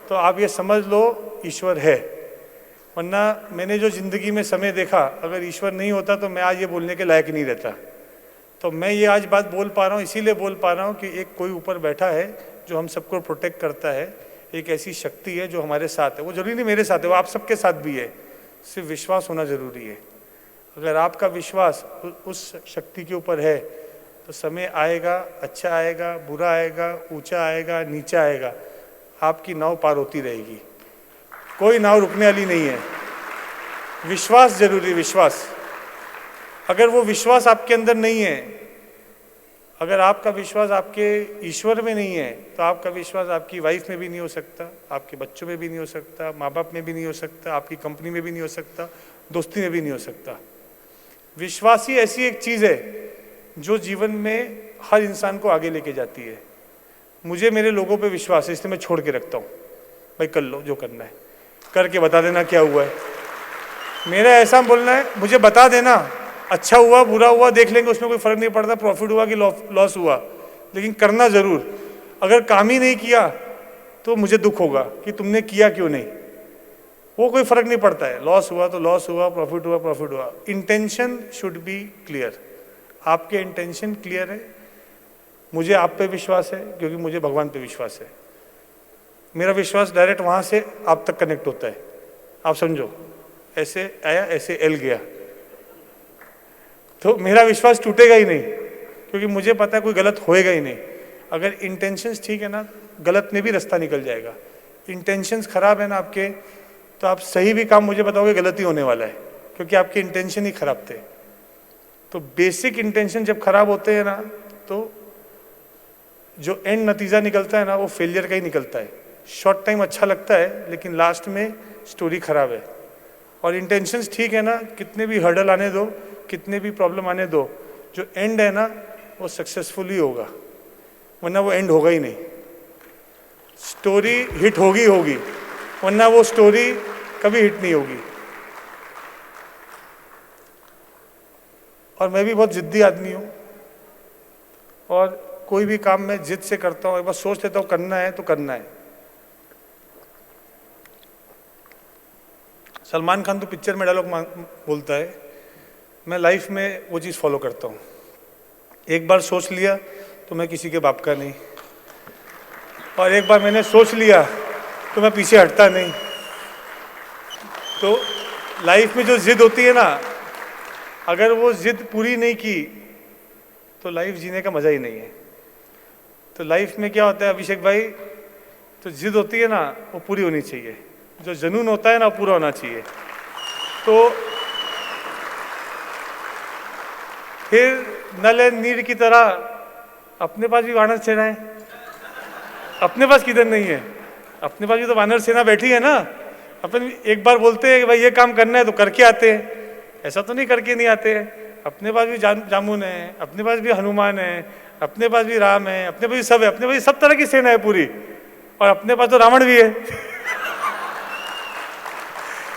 तो आप ये समझ लो ईश्वर है। वरना मैंने जो ज़िंदगी में समय देखा, अगर ईश्वर नहीं होता तो मैं आज ये बोलने के लायक नहीं रहता। तो मैं ये आज बात बोल पा रहा हूँ, इसीलिए बोल पा रहा हूँ कि एक कोई ऊपर बैठा है जो हम सबको प्रोटेक्ट करता है। एक ऐसी शक्ति है जो हमारे साथ है। वो जरूरी नहीं मेरे साथ है, वो आप सबके साथ भी है। सिर्फ विश्वास होना ज़रूरी है। अगर आपका विश्वास उस शक्ति के ऊपर है तो समय आएगा, अच्छा आएगा, बुरा आएगा, ऊंचा आएगा, नीचा आएगा, आपकी नाव पार होती रहेगी। कोई नाव रुकने वाली नहीं है। विश्वास जरूरी, विश्वास। अगर वो विश्वास आपके अंदर नहीं है, अगर आपका विश्वास आपके ईश्वर में नहीं है, तो आपका विश्वास आपकी वाइफ में भी नहीं हो सकता, आपके बच्चों में भी नहीं हो सकता, माँ बाप में भी नहीं हो सकता, आपकी कंपनी में भी नहीं हो सकता, दोस्ती में भी नहीं हो सकता। विश्वास ही ऐसी एक चीज़ है जो जीवन में हर इंसान को आगे लेके जाती है। मुझे मेरे लोगों पे विश्वास है, इसलिए मैं छोड़ के रखता हूँ। भाई कर लो जो करना है, करके बता देना क्या हुआ है। मेरा ऐसा बोलना है, मुझे बता देना, अच्छा हुआ बुरा हुआ देख लेंगे, उसमें कोई फ़र्क नहीं पड़ता, प्रॉफिट हुआ कि लॉस हुआ, लेकिन करना ज़रूर। अगर काम ही नहीं किया तो मुझे दुख होगा कि तुमने किया क्यों नहीं। वो कोई फ़र्क नहीं पड़ता है, लॉस हुआ तो लॉस हुआ, प्रॉफिट हुआ प्रॉफिट हुआ। Intention should be clear. आपके इंटेंशन क्लियर है। मुझे आप पे विश्वास है क्योंकि मुझे भगवान पे विश्वास है। मेरा विश्वास डायरेक्ट वहाँ से आप तक कनेक्ट होता है। आप समझो, ऐसे आया ऐसे एल गया, तो मेरा विश्वास टूटेगा ही नहीं, क्योंकि मुझे पता है कोई गलत होएगा ही नहीं। अगर इंटेंशंस ठीक है ना, गलत में भी रास्ता निकल जाएगा। इंटेंशंस खराब है ना आपके, तो आप सही भी काम मुझे बताओगे गलत ही होने वाला है, क्योंकि आपके इंटेंशन ही खराब थे। तो बेसिक इंटेंशन जब खराब होते हैं ना, तो जो एंड नतीजा निकलता है ना, वो फेलियर का ही निकलता है। शॉर्ट टाइम अच्छा लगता है, लेकिन लास्ट में स्टोरी खराब है। और इंटेंशंस ठीक है ना, कितने भी हर्डल आने दो, कितने भी प्रॉब्लम आने दो, जो एंड है ना वो सक्सेसफुल ही होगा, वरना वो एंड होगा ही नहीं। स्टोरी हिट होगी होगी, वरना वो स्टोरी कभी हिट नहीं होगी। और मैं भी बहुत जिद्दी आदमी हूँ, और कोई भी काम मैं जिद से करता हूँ। एक बार सोच लेता हूँ करना है तो करना है। सलमान खान तो पिक्चर में डायलॉग बोलता है, मैं लाइफ में वो चीज़ फॉलो करता हूँ। एक बार सोच लिया तो मैं किसी के बाप का नहीं, और एक बार मैंने सोच लिया तो मैं पीछे हटता नहीं। तो लाइफ में जो जिद होती है ना, अगर वो जिद पूरी नहीं की तो लाइफ जीने का मज़ा ही नहीं है। तो लाइफ में क्या होता है अभिषेक भाई, तो जिद होती है ना वो पूरी होनी चाहिए, जो जुनून होता है ना वो पूरा होना चाहिए। तो फिर नल एंड नीर की तरह अपने पास भी वानर सेना है। अपने पास किधर नहीं है, अपने पास भी तो वानर सेना बैठी है ना। अपन एक बार बोलते हैं कि भाई ये काम करना है तो करके आते हैं, ऐसा तो नहीं करके नहीं आते हैं। अपने पास भी जामुन है, अपने पास भी हनुमान है, अपने पास भी राम है, अपने पास भी सब है, अपने पास सब तरह की सेना है पूरी, और अपने पास तो रावण भी है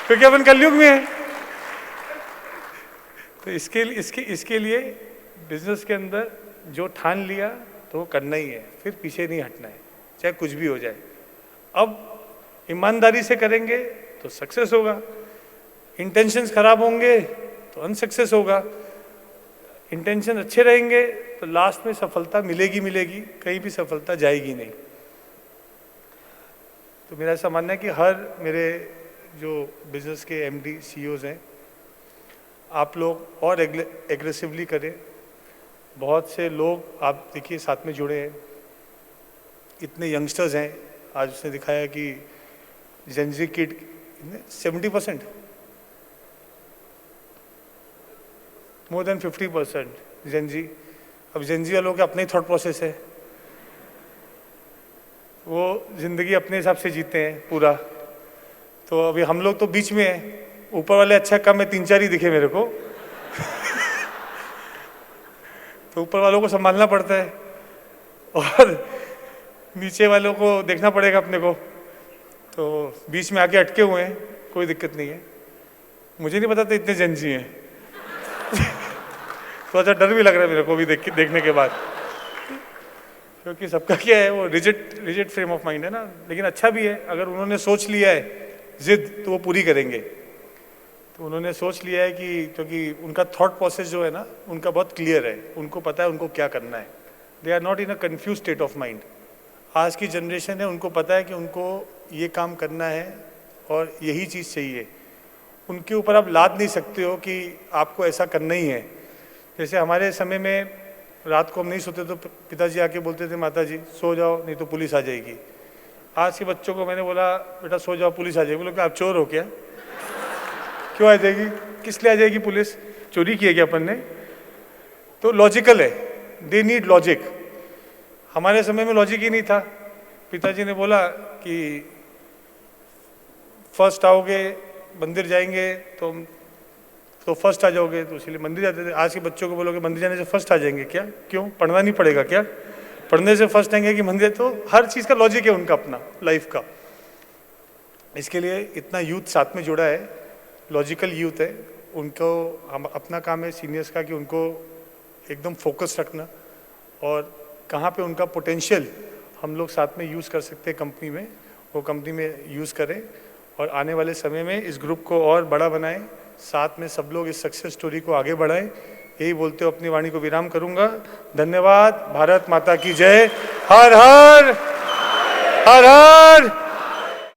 क्योंकि अपन कलयुग में है। तो इसके लिए बिजनेस के अंदर जो ठान लिया तो वो करना ही है, फिर पीछे नहीं हटना है, चाहे कुछ भी हो जाए। अब ईमानदारी से करेंगे तो सक्सेस होगा, इंटेंशंस खराब होंगे तो अनसक्सेस होगा। इंटेंशन अच्छे रहेंगे तो लास्ट में सफलता मिलेगी, कहीं भी सफलता जाएगी नहीं। तो मेरा ऐसा मानना है कि हर मेरे जो बिजनेस के एमडी सीईओज हैं, आप लोग और एग्रेसिवली करें। बहुत से लोग आप देखिए साथ में जुड़े हैं, इतने यंगस्टर्स हैं। आज उसने दिखाया कि Gen Z kid 70%, more than 50% Gen Z. अब जेनजी वालों के अपने ही थॉट प्रोसेस है, वो ज़िंदगी अपने हिसाब से जीते हैं पूरा। तो अभी हम लोग तो बीच में हैं, ऊपर वाले अच्छा कम है, 3-4 ही दिखे मेरे को तो ऊपर वालों को संभालना पड़ता है और नीचे वालों को देखना पड़ेगा अपने को। तो बीच में आके अटके हुए हैं, कोई दिक्कत नहीं है। मुझे नहीं पता था इतने जेनजी हैं तो अच्छा डर भी लग रहा है मेरे को भी देखने के बाद, क्योंकि सबका क्या है वो रिजिड फ्रेम ऑफ माइंड है ना। लेकिन अच्छा भी है, अगर उन्होंने सोच लिया है जिद तो वो पूरी करेंगे। तो उन्होंने सोच लिया है कि क्योंकि उनका थॉट प्रोसेस जो है ना उनका बहुत क्लियर है, उनको पता है उनको क्या करना है। They are not in a confuse state of mind. आज की जनरेशन है, उनको पता है कि उनको ये काम करना है और यही चीज़ चाहिए। उनके ऊपर आप लाद नहीं सकते हो कि आपको ऐसा करना ही है। जैसे हमारे समय में रात को हम नहीं सोते तो पिताजी आके बोलते थे माता जी सो जाओ नहीं तो पुलिस आ जाएगी। आज के बच्चों को मैंने बोला बेटा सो जाओ पुलिस आ जाएगी। बोलो कि आप चोर हो क्या? क्यों आ जाएगी? किस लिए आ जाएगी पुलिस? चोरी की है क्या अपन ने? तो लॉजिकल है, दे नीड लॉजिक। हमारे समय में लॉजिक ही नहीं था। पिताजी ने बोला कि फर्स्ट आओगे मंदिर जाएंगे तो फर्स्ट आ जाओगे, तो इसलिए मंदिर जाते थे। आज के बच्चों को बोलोगे मंदिर जाने से फर्स्ट आ जाएंगे क्या? क्यों? पढ़ना नहीं पड़ेगा क्या? पढ़ने से फर्स्ट आएंगे कि मंदिर? तो हर चीज़ का लॉजिक है उनका अपना लाइफ का। इसके लिए इतना यूथ साथ में जुड़ा है, लॉजिकल यूथ है। उनको हम अपना काम है सीनियर्स का कि उनको एकदम फोकस रखना और कहाँ पे उनका पोटेंशियल हम लोग साथ में यूज़ कर सकते हैं कंपनी में, वो कंपनी में यूज़ करें और आने वाले समय में इस ग्रुप को और बड़ा बनाएं। साथ में सब लोग इस सक्सेस स्टोरी को आगे बढ़ाएं। यही बोलते हुए अपनी वाणी को विराम करूंगा। धन्यवाद। भारत माता की जय। हर हर हर हर